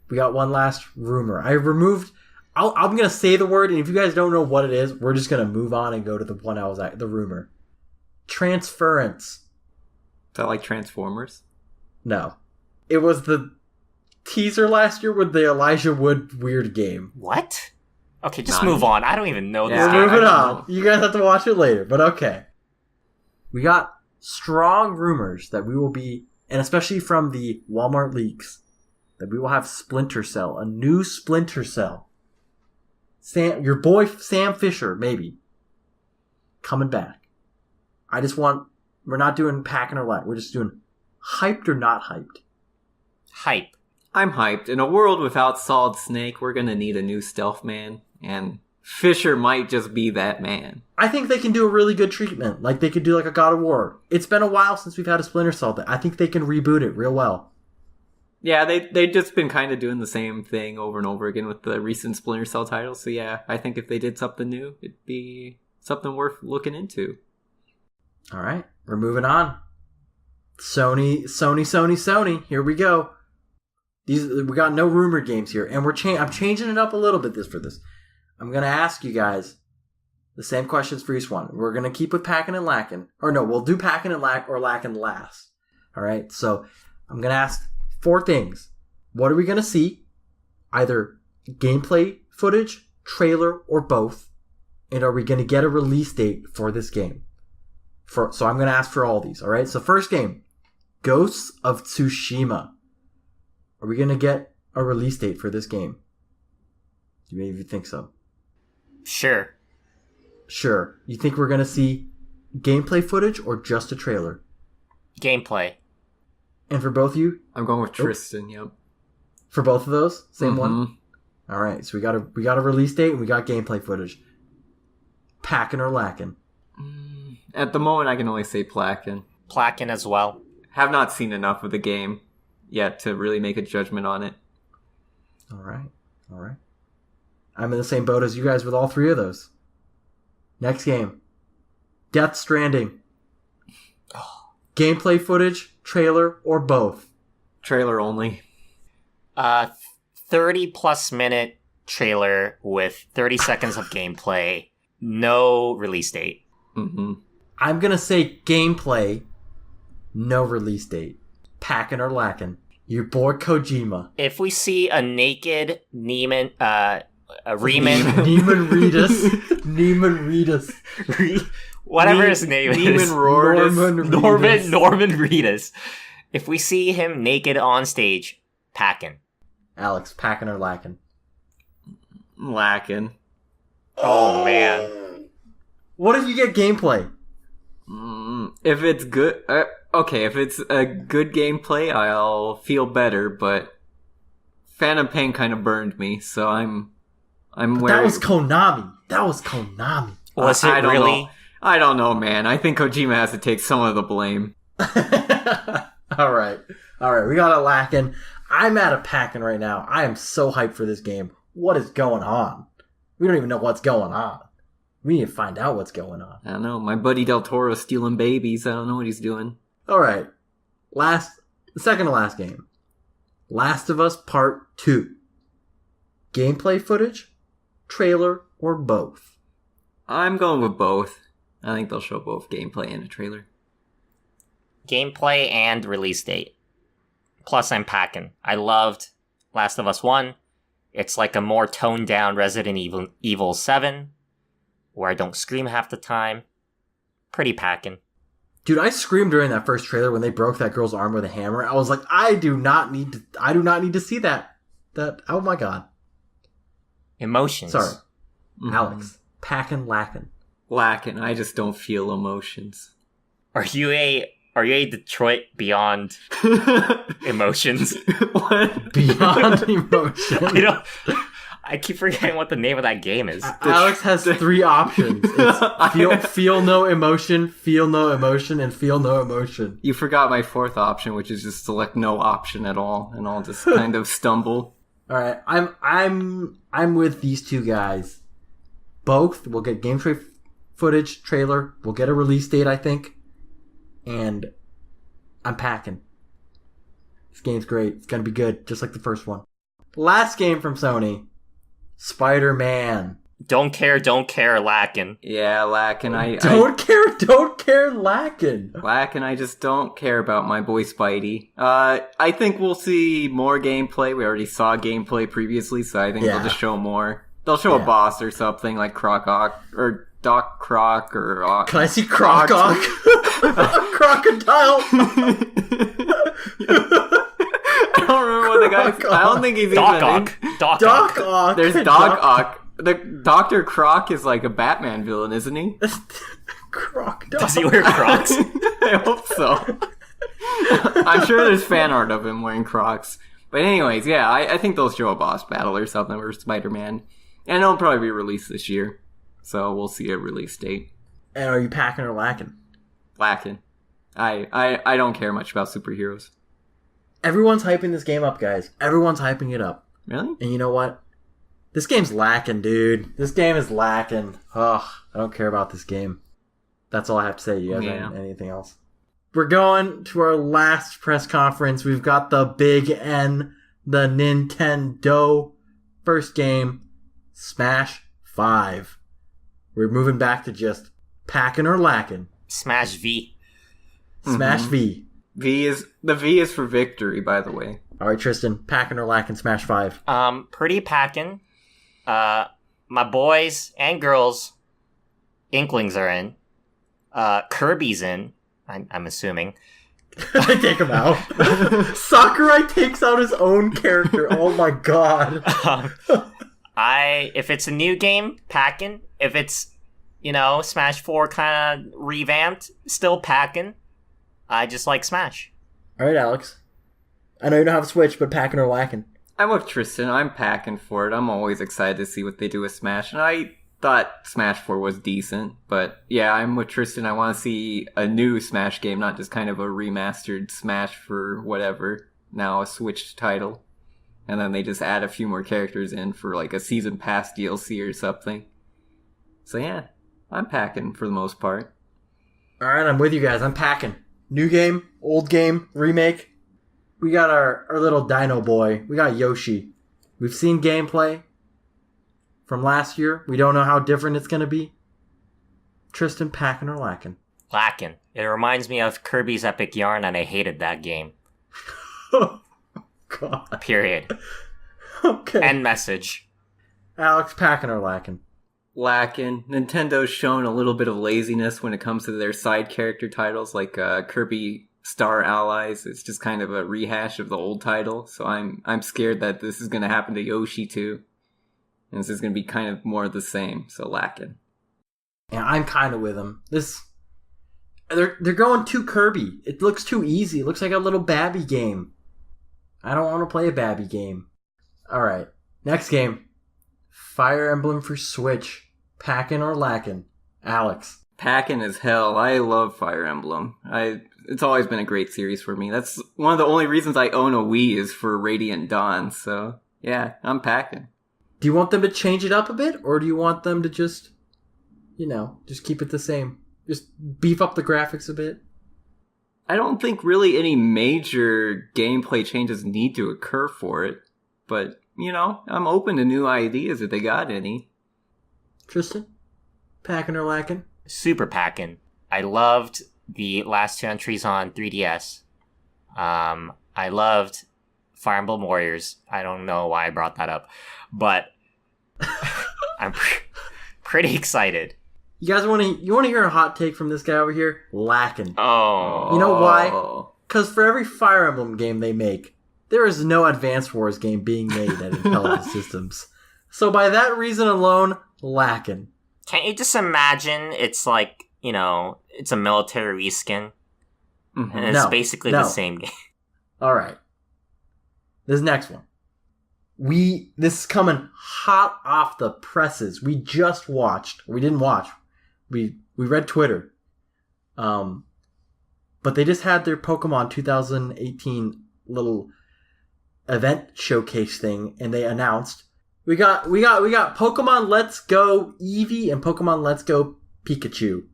[SPEAKER 1] We got one last rumor. I'm going to say the word, and if you guys don't know what it is, we're just going to move on and go to the one I was at, the rumor. Transference.
[SPEAKER 3] Is that like Transformers?
[SPEAKER 1] No. It was the teaser last year with the Elijah Wood weird game.
[SPEAKER 2] What? Okay, just move on. I don't even know this
[SPEAKER 1] We're
[SPEAKER 2] game.
[SPEAKER 1] moving on. You guys have to watch it later, but okay. We got strong rumors that we will be, and especially from the Walmart leaks, that we will have Splinter Cell, a new Splinter Cell. Your boy Sam Fisher, maybe, coming back. We're not doing packing or let. We're just doing Hyped or not hyped?
[SPEAKER 2] Hype.
[SPEAKER 3] I'm hyped. In a world without Solid Snake, we're gonna need a new stealth man, and Fisher might just be that man.
[SPEAKER 1] I think they can do a really good treatment. Like, they could do like a God of War. It's been a while since we've had a Splinter Cell. I think they can reboot it real well.
[SPEAKER 3] Yeah, they've just been kind of doing the same thing over and over again with the recent Splinter Cell titles. So yeah, I think if they did something new, it'd be something worth looking into.
[SPEAKER 1] All right, we're moving on. Sony. Here we go. We got no rumored games here, and I'm changing it up a little bit for this. I'm gonna ask you guys the same questions for each one. We're gonna keep with Packin' and Lackin', or no, we'll do Packin' and Lackin' last. All right, so I'm gonna ask 4 things. What are we gonna see? Either gameplay footage, trailer, or both. And are we gonna get a release date for this game? So I'm gonna ask for all these. All right. So first game, Ghosts of Tsushima. Are we gonna get a release date for this game? Do any of you think so?
[SPEAKER 2] Sure.
[SPEAKER 1] You think we're gonna see gameplay footage or just a trailer?
[SPEAKER 2] Gameplay.
[SPEAKER 1] And for both of you?
[SPEAKER 3] I'm going with Tristan, yep.
[SPEAKER 1] For both of those? Same one? All right, so we got a release date and we got gameplay footage. Packin' or Lackin'?
[SPEAKER 3] At the moment, I can only say Plackin'.
[SPEAKER 2] Plackin' as well.
[SPEAKER 3] Have not seen enough of the game yet to really make a judgment on it.
[SPEAKER 1] All right. I'm in the same boat as you guys with all 3 of those. Next game. Death Stranding. Gameplay footage, trailer, or both?
[SPEAKER 3] Trailer only.
[SPEAKER 2] 30-plus minute trailer with 30 seconds of gameplay. No release date.
[SPEAKER 3] Mm-hmm.
[SPEAKER 1] I'm going to say gameplay, no release date. Packin' or Lackin'? Your boy Kojima.
[SPEAKER 2] If we see a naked Neiman Reedus. Whatever his name is. Norman Reedus. If we see him naked on stage, Packin'.
[SPEAKER 1] Alex, Packin' or Lackin'?
[SPEAKER 3] Lackin'.
[SPEAKER 2] Oh, man.
[SPEAKER 1] What if you get gameplay?
[SPEAKER 3] If it's good... okay, if it's a good gameplay, I'll feel better, but Phantom Pain kind of burned me, so I'm wary.
[SPEAKER 1] That was Konami.
[SPEAKER 2] Was it really?
[SPEAKER 3] Know. I don't know, man. I think Kojima has to take some of the blame.
[SPEAKER 1] All right. We got a Lackin'. I'm at a Packin' right now. I am so hyped for this game. What is going on? We don't even know what's going on. We need to find out what's going on.
[SPEAKER 3] I don't know. My buddy Del Toro's stealing babies. I don't know what he's doing.
[SPEAKER 1] All right. Second to last game. Last of Us Part 2. Gameplay footage, trailer, or both?
[SPEAKER 3] I'm going with both. I think they'll show both gameplay and a trailer.
[SPEAKER 2] Gameplay and release date. Plus, I'm Packin'. I loved Last of Us 1. It's like a more toned down Resident Evil 7, where I don't scream half the time. Pretty Packin'.
[SPEAKER 1] Dude, I screamed during that first trailer when they broke that girl's arm with a hammer. I was like, I do not need to see that. Oh my god.
[SPEAKER 2] Emotions.
[SPEAKER 1] Sorry. Mm-hmm. Alex. Packin', Lackin'?
[SPEAKER 3] Lackin'. I just don't feel emotions.
[SPEAKER 2] Are you a Detroit beyond emotions?
[SPEAKER 3] What?
[SPEAKER 1] Beyond emotion?
[SPEAKER 2] I keep forgetting what the name of that game is.
[SPEAKER 1] Alex has 3 options. It's feel no emotion, and feel no emotion.
[SPEAKER 3] You forgot my 4th option, which is just select no option at all, and I'll just kind of stumble.
[SPEAKER 1] All right, I'm with these 2 guys. Both. We'll get gameplay footage, trailer. We'll get a release date, I think. And I'm Packin'. This game's great. It's gonna be good, just like the first one. Last game from Sony. Spider-Man.
[SPEAKER 2] Don't care, Lackin'.
[SPEAKER 3] Yeah, Lackin'.
[SPEAKER 1] Don't care, Lackin'.
[SPEAKER 3] Lackin', I just don't care about my boy Spidey. I think we'll see more gameplay. We already saw gameplay previously, so I think they'll just show more. They'll show a boss or something, like Croc or Doc Croc or...
[SPEAKER 1] Can I see Croc? Crocodile!
[SPEAKER 3] I don't remember what the guy's... I don't think he's
[SPEAKER 2] Doc
[SPEAKER 3] even...
[SPEAKER 2] Doc
[SPEAKER 1] Ock.
[SPEAKER 3] There's Doc Ock. The Dr. Croc is like a Batman villain, isn't he?
[SPEAKER 1] Crocodile.
[SPEAKER 2] Does he wear Crocs?
[SPEAKER 3] I hope so. I'm sure there's fan art of him wearing Crocs. But anyways, yeah, I think they'll show a boss battle or something for Spider-Man. And it'll probably be released this year. So we'll see a release date.
[SPEAKER 1] And are you packing or lacking?
[SPEAKER 3] Lacking. I don't care much about superheroes.
[SPEAKER 1] Everyone's hyping this game up, guys. Everyone's hyping it up.
[SPEAKER 3] Really?
[SPEAKER 1] And you know what? This game's lacking, dude. This game is lacking. Ugh, I don't care about this game. That's all I have to say. You guys have anything else? We're going to our last press conference. We've got the big N, the Nintendo. First game, Smash 5. We're moving back to just packing or lacking.
[SPEAKER 2] Smash V.
[SPEAKER 1] Smash V.
[SPEAKER 3] The V is for victory, by the way.
[SPEAKER 1] All right, Tristan, packing or lacking Smash 5?
[SPEAKER 2] Pretty packing. My boys and girls, Inklings are in. Kirby's in. I'm assuming.
[SPEAKER 1] They take him out. Sakurai takes out his own character. Oh my god.
[SPEAKER 2] If it's a new game, packing. If it's, Smash 4 kind of revamped, still packing. I just like Smash.
[SPEAKER 1] All right, Alex. I know you don't have a Switch, but packing or lacking?
[SPEAKER 3] I'm with Tristan. I'm packing for it. I'm always excited to see what they do with Smash. And I thought Smash 4 was decent. But yeah, I'm with Tristan. I want to see a new Smash game, not just kind of a remastered Smash for whatever. Now a Switch title. And then they just add a few more characters in for like a Season Pass DLC or something. So yeah, I'm packing for the most part.
[SPEAKER 1] All right, I'm with you guys. I'm packing. New game, old game, remake. We got our little dino boy. We got Yoshi. We've seen gameplay from last year. We don't know how different it's going to be. Tristan, packing or lacking?
[SPEAKER 2] Lacking. It reminds me of Kirby's Epic Yarn, and I hated that game.
[SPEAKER 1] Oh, God.
[SPEAKER 2] Period.
[SPEAKER 1] Okay.
[SPEAKER 2] End message.
[SPEAKER 1] Alex, packing or lacking?
[SPEAKER 3] Lacking. Nintendo's shown a little bit of laziness when it comes to their side character titles, like Kirby Star Allies. It's just kind of a rehash of the old title, so I'm scared that this is going to happen to Yoshi too, and this is going to be kind of more of the same. So lacking.
[SPEAKER 1] Yeah, I'm kind of with them. They're going too Kirby. It looks too easy. It looks like a little Babby game. I don't want to play a Babby game. All right, next game, Fire Emblem for Switch. Packing or lacking? Alex.
[SPEAKER 3] Packing as hell. I love Fire Emblem. It's always been a great series for me. That's one of the only reasons I own a Wii is for Radiant Dawn. So yeah, I'm packing.
[SPEAKER 1] Do you want them to change it up a bit, or do you want them to just keep it the same? Just beef up the graphics a bit?
[SPEAKER 3] I don't think really any major gameplay changes need to occur for it. But, I'm open to new ideas if they got any.
[SPEAKER 1] Tristan? Packing or lacking?
[SPEAKER 2] Super packing. I loved the last two entries on 3DS. I loved Fire Emblem Warriors. I don't know why I brought that up, but I'm pretty excited.
[SPEAKER 1] You guys want to hear a hot take from this guy over here? Lacking.
[SPEAKER 2] Oh.
[SPEAKER 1] You know why? Because for every Fire Emblem game they make, there is no Advance Wars game being made at Intelligent Systems. So by that reason alone, lacking.
[SPEAKER 2] Can't you just imagine it's like, it's a military reskin? Mm-hmm. And it's basically the same game.
[SPEAKER 1] All right. This next one. This is coming hot off the presses. We just watched. We didn't watch. We read Twitter. But they just had their Pokemon 2018 little event showcase thing, and they announced we got Pokemon Let's Go Eevee and Pokemon Let's Go Pikachu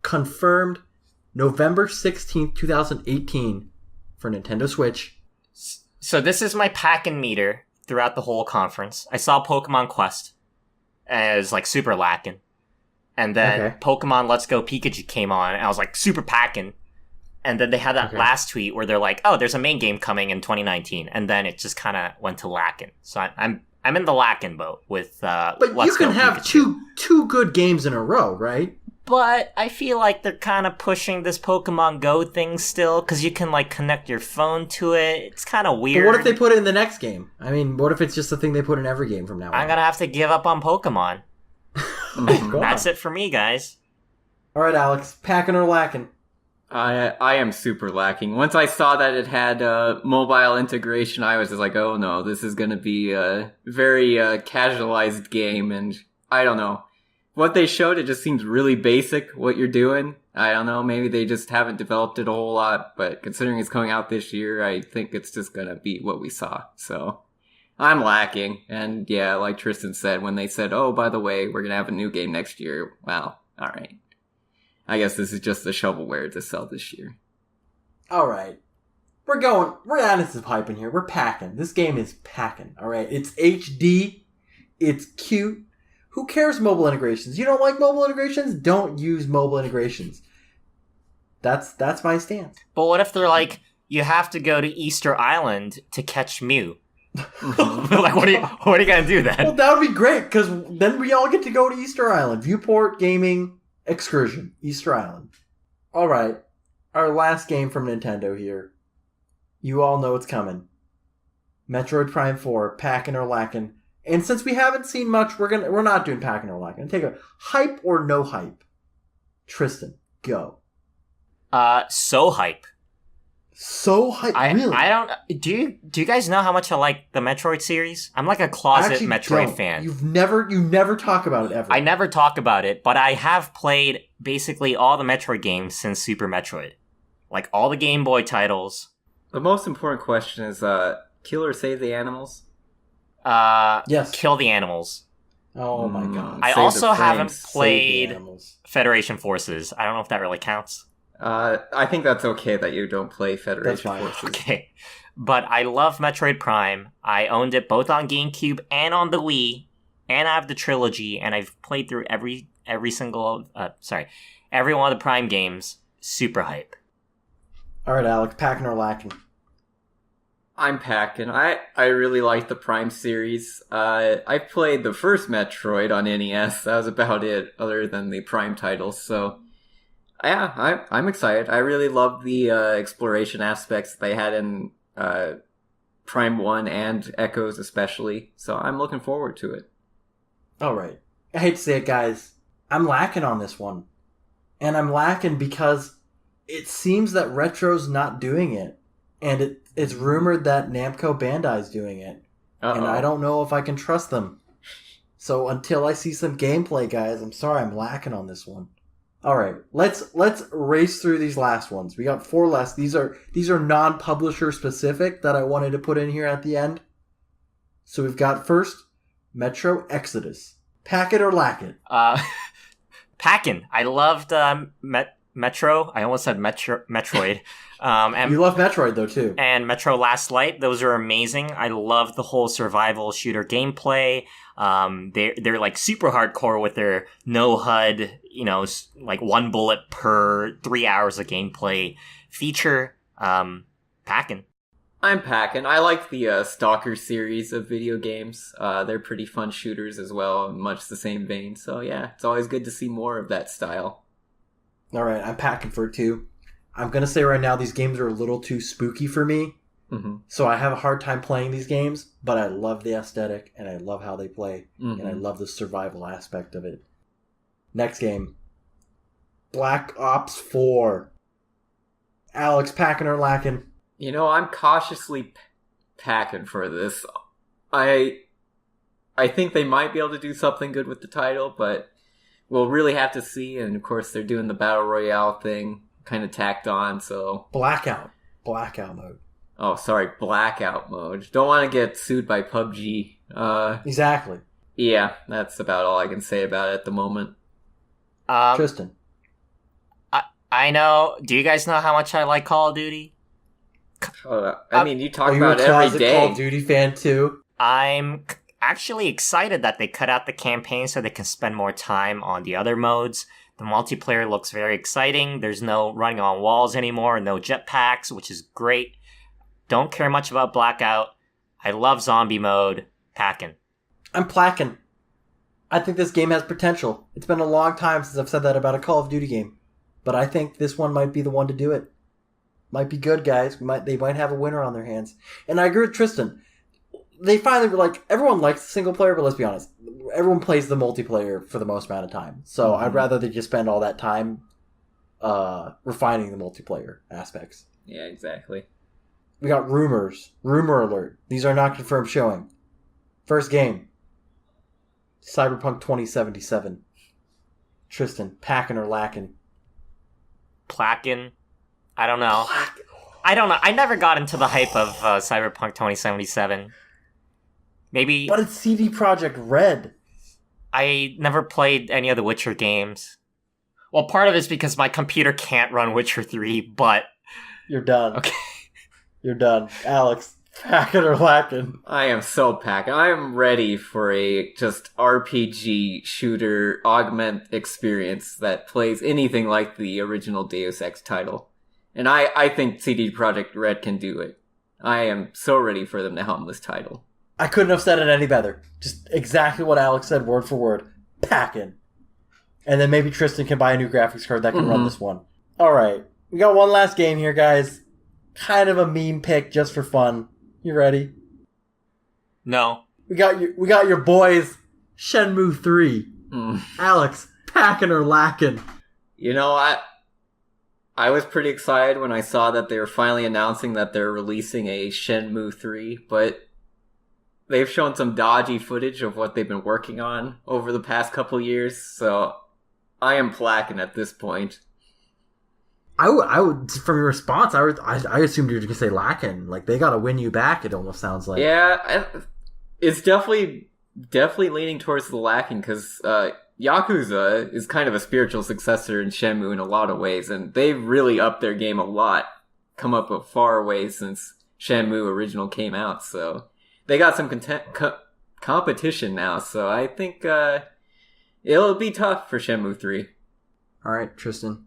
[SPEAKER 1] confirmed November 16th, 2018 for Nintendo Switch.
[SPEAKER 2] So this is my packing meter throughout the whole conference. I saw Pokemon Quest as like super lacking. And then Pokemon Let's Go Pikachu came on and I was like super packing. And then they had that last tweet where they're like, "Oh, there's a main game coming in 2019," and then it just kind of went to lacking. So I'm in the lacking boat with. But
[SPEAKER 1] Let's you can have two good games in a row, right?
[SPEAKER 2] But I feel like they're kind of pushing this Pokemon Go thing still because you can like connect your phone to it. It's kind of weird.
[SPEAKER 1] But what if they put it in the next game? I mean, what if it's just a thing they put in every game from now on?
[SPEAKER 2] I'm gonna have to give up on Pokemon. That's it for me, guys.
[SPEAKER 1] All right, Alex, packing or lacking?
[SPEAKER 3] I am super lacking. Once I saw that it had mobile integration, I was just like, oh no, this is going to be a very casualized game, and I don't know. What they showed, it just seems really basic, what you're doing. I don't know, maybe they just haven't developed it a whole lot, but considering it's coming out this year, I think it's just going to be what we saw. So I'm lacking, and yeah, like Tristan said, when they said, oh, by the way, we're going to have a new game next year, well, alright. I guess this is just the shovelware to sell this year.
[SPEAKER 1] Alright. We're adding some hype in here. We're packing. This game is packing, alright? It's HD. It's cute. Who cares mobile integrations? You don't like mobile integrations? Don't use mobile integrations. That's my stance.
[SPEAKER 2] But what if they're like, you have to go to Easter Island to catch Mew? Like, what are you gonna do then?
[SPEAKER 1] Well, that would be great, because then we all get to go to Easter Island. Viewport Gaming Excursion. Easter Island. Alright. Our last game from Nintendo here. You all know it's coming. Metroid Prime 4, packing or lacking. And since we haven't seen much, we're not doing packing or lacking. Take a hype or no hype. Tristan, go.
[SPEAKER 2] So hype.
[SPEAKER 1] So hype, really?
[SPEAKER 2] I don't. Do you guys know how much I like the Metroid series? I'm like a closet Metroid fan.
[SPEAKER 1] You never talk about it ever.
[SPEAKER 2] I never talk about it, but I have played basically all the Metroid games since Super Metroid, like all the Game Boy titles.
[SPEAKER 3] The most important question is, kill or save the animals?
[SPEAKER 1] Yes.
[SPEAKER 2] Kill the animals.
[SPEAKER 1] Oh my god.
[SPEAKER 2] I also haven't played Federation Forces. I don't know if that really counts.
[SPEAKER 3] I think that's okay that you don't play Federation Forces.
[SPEAKER 2] Okay. But I love Metroid Prime. I owned it both on GameCube and on the Wii, and I have the trilogy, and I've played through every one of the Prime games. Super hype.
[SPEAKER 1] Alright, Alex, packing or lacking?
[SPEAKER 3] I'm packing. I really like the Prime series. I played the first Metroid on NES. That was about it, other than the Prime titles. So, yeah, I'm excited. I really love the exploration aspects they had in Prime 1 and Echoes especially. So I'm looking forward to it.
[SPEAKER 1] Alright. I hate to say it, guys. I'm lacking on this one. And I'm lacking because it seems that Retro's not doing it. And it's rumored that Namco Bandai's doing it. Uh-oh. And I don't know if I can trust them. So until I see some gameplay, guys, I'm sorry, I'm lacking on this one. Alright, let's race through these last ones. We got 4 less. These are non-publisher specific that I wanted to put in here at the end. So we've got first, Metro Exodus. Pack it or lack it?
[SPEAKER 2] Packin'. I loved Metro. I almost said Metroid. And
[SPEAKER 1] you love Metroid, though, too.
[SPEAKER 2] And Metro Last Light. Those are amazing. I love the whole survival shooter gameplay. They're like super hardcore with their no HUD, like 1 bullet per 3 hours of gameplay feature. Packin'.
[SPEAKER 3] I'm packing. I like the Stalker series of video games. They're pretty fun shooters as well, much the same vein. So yeah, it's always good to see more of that style.
[SPEAKER 1] Alright, I'm packing for it too. I'm going to say right now these games are a little too spooky for me. Mm-hmm. So I have a hard time playing these games, but I love the aesthetic and I love how they play. Mm-hmm. And I love the survival aspect of it. Next game. Black Ops 4. Alex, packing or lacking?
[SPEAKER 3] I'm cautiously packing for this. I think they might be able to do something good with the title, but we'll really have to see. And of course, they're doing the Battle Royale thing, kind of tacked on, so... Blackout
[SPEAKER 1] mode.
[SPEAKER 3] Oh, sorry, blackout mode. Don't want to get sued by PUBG.
[SPEAKER 1] Exactly.
[SPEAKER 3] Yeah, that's about all I can say about it at the moment.
[SPEAKER 1] Tristan.
[SPEAKER 2] I know. Do you guys know how much I like Call of Duty?
[SPEAKER 3] You talk about it every day.
[SPEAKER 1] Call of Duty fan too?
[SPEAKER 2] I'm actually excited that they cut out the campaign so they can spend more time on the other modes. The multiplayer looks very exciting. There's no running on walls anymore, no jetpacks, which is great. Don't care much about Blackout. I love zombie mode. Packin'.
[SPEAKER 1] I'm placking. I think this game has potential. It's been a long time since I've said that about a Call of Duty game. But I think this one might be the one to do it. Might be good, guys. They might have a winner on their hands. And I agree with Tristan. They finally were like, everyone likes the single player, but let's be honest. Everyone plays the multiplayer for the most amount of time. So I'd rather they just spend all that time refining the multiplayer aspects.
[SPEAKER 3] Yeah, exactly.
[SPEAKER 1] We got rumors. Rumor alert. These are not confirmed showing. First game. Cyberpunk 2077. Tristan, packing or lacking?
[SPEAKER 2] Placken. I don't know. I don't know. I never got into the hype of Cyberpunk 2077. Maybe...
[SPEAKER 1] But it's CD Projekt Red.
[SPEAKER 2] I never played any of the Witcher games. Well, part of it's because my computer can't run Witcher 3, but...
[SPEAKER 1] You're done.
[SPEAKER 2] Okay.
[SPEAKER 1] You're done. Alex, packing or lacking?
[SPEAKER 3] I am so packing. I am ready for a just RPG shooter augment experience that plays anything like the original Deus Ex title. And I think CD Projekt Red can do it. I am so ready for them to helm this title.
[SPEAKER 1] I couldn't have said it any better. Just exactly what Alex said, word for word. Packing. And then maybe Tristan can buy a new graphics card that can run this one. Alright, we got one last game here, guys. Kind of a meme pick just for fun. You ready?
[SPEAKER 2] No.
[SPEAKER 1] We got your boys, Shenmue 3. Alex, packing or lacking?
[SPEAKER 3] You know, I was pretty excited when I saw that they were finally announcing that they're releasing a Shenmue 3, but they've shown some dodgy footage of what they've been working on over the past couple years, so I am placking at this point.
[SPEAKER 1] I would from your response, I assumed you were going to say lacking. Like, they got to win you back, it almost sounds like.
[SPEAKER 3] Yeah, it's definitely leaning towards the lacking, because Yakuza is kind of a spiritual successor in Shenmue in a lot of ways, and they've really upped their game a lot, come up a far way since Shenmue original came out, so they got some competition now, so I think it'll be tough for Shenmue 3.
[SPEAKER 1] Alright, Tristan.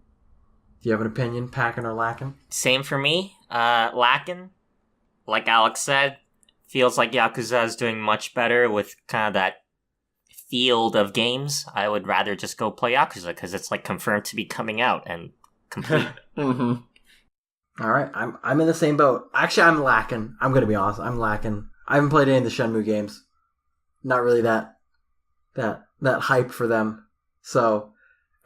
[SPEAKER 1] Do you have an opinion, packing or lacking?
[SPEAKER 2] Same for me. Lacking. Like Alex said, feels like Yakuza is doing much better with kind of that field of games. I would rather just go play Yakuza because it's like confirmed to be coming out and complete.
[SPEAKER 3] Mm-hmm.
[SPEAKER 1] Alright, I'm in the same boat. Actually, I'm lacking. I'm going to be honest. I'm lacking. I haven't played any of the Shenmue games. Not really that hype for them. So...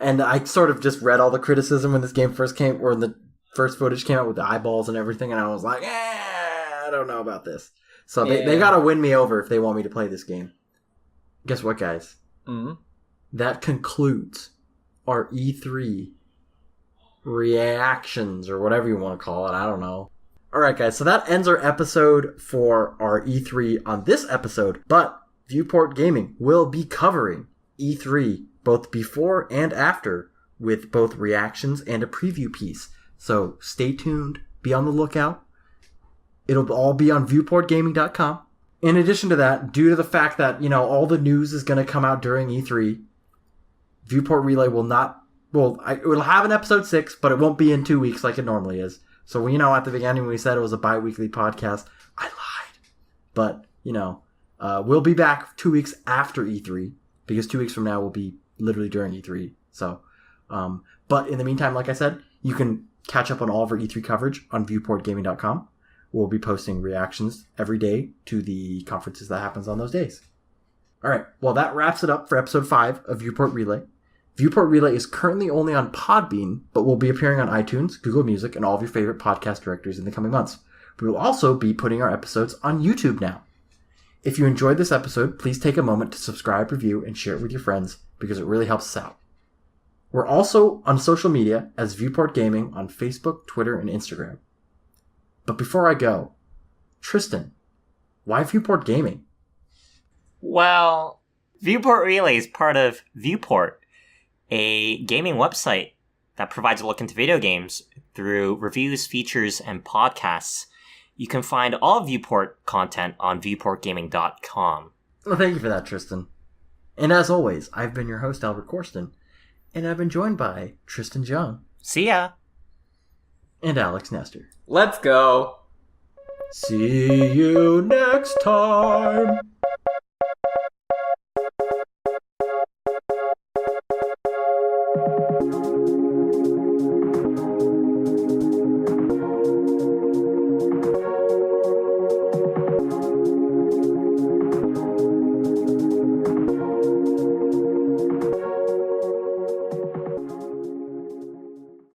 [SPEAKER 1] And I sort of just read all the criticism when this game first came, or when the first footage came out with the eyeballs and everything, and I was like, I don't know about this. So they gotta win me over if they want me to play this game. Guess what, guys?
[SPEAKER 3] Mm-hmm.
[SPEAKER 1] That concludes our E3 reactions, or whatever you want to call it. I don't know. Alright, guys, so that ends our episode for our E3 on this episode, but Viewport Gaming will be covering E3 both before and after, with both reactions and a preview piece. So stay tuned, be on the lookout. It'll all be on viewportgaming.com. In addition to that, due to the fact that, all the news is going to come out during E3, Viewport Relay will it will have an episode 6, but it won't be in 2 weeks like it normally is. So, at the beginning when we said it was a bi-weekly podcast, I lied. But, we'll be back 2 weeks after E3, because 2 weeks from now will be literally during E3. So, but in the meantime, like I said, you can catch up on all of our E3 coverage on viewportgaming.com. We'll be posting reactions every day to the conferences that happens on those days. All right. Well, that wraps it up for episode 5 of Viewport Relay. Viewport Relay is currently only on Podbean, but will be appearing on iTunes, Google Music, and all of your favorite podcast directories in the coming months. We will also be putting our episodes on YouTube now. If you enjoyed this episode, please take a moment to subscribe, review, and share it with your friends, because it really helps us out. We're also on social media as Viewport Gaming on Facebook, Twitter, and Instagram. But before I go, Tristan, why Viewport Gaming?
[SPEAKER 2] Well, Viewport Relay is part of Viewport, a gaming website that provides a look into video games through reviews, features, and podcasts. You can find all Viewport content on viewportgaming.com.
[SPEAKER 1] Well, thank you for that, Tristan. And as always, I've been your host, Albert Corsten, and I've been joined by Tristan Jung.
[SPEAKER 2] See ya!
[SPEAKER 1] And Alex Nestor.
[SPEAKER 3] Let's go!
[SPEAKER 1] See you next time!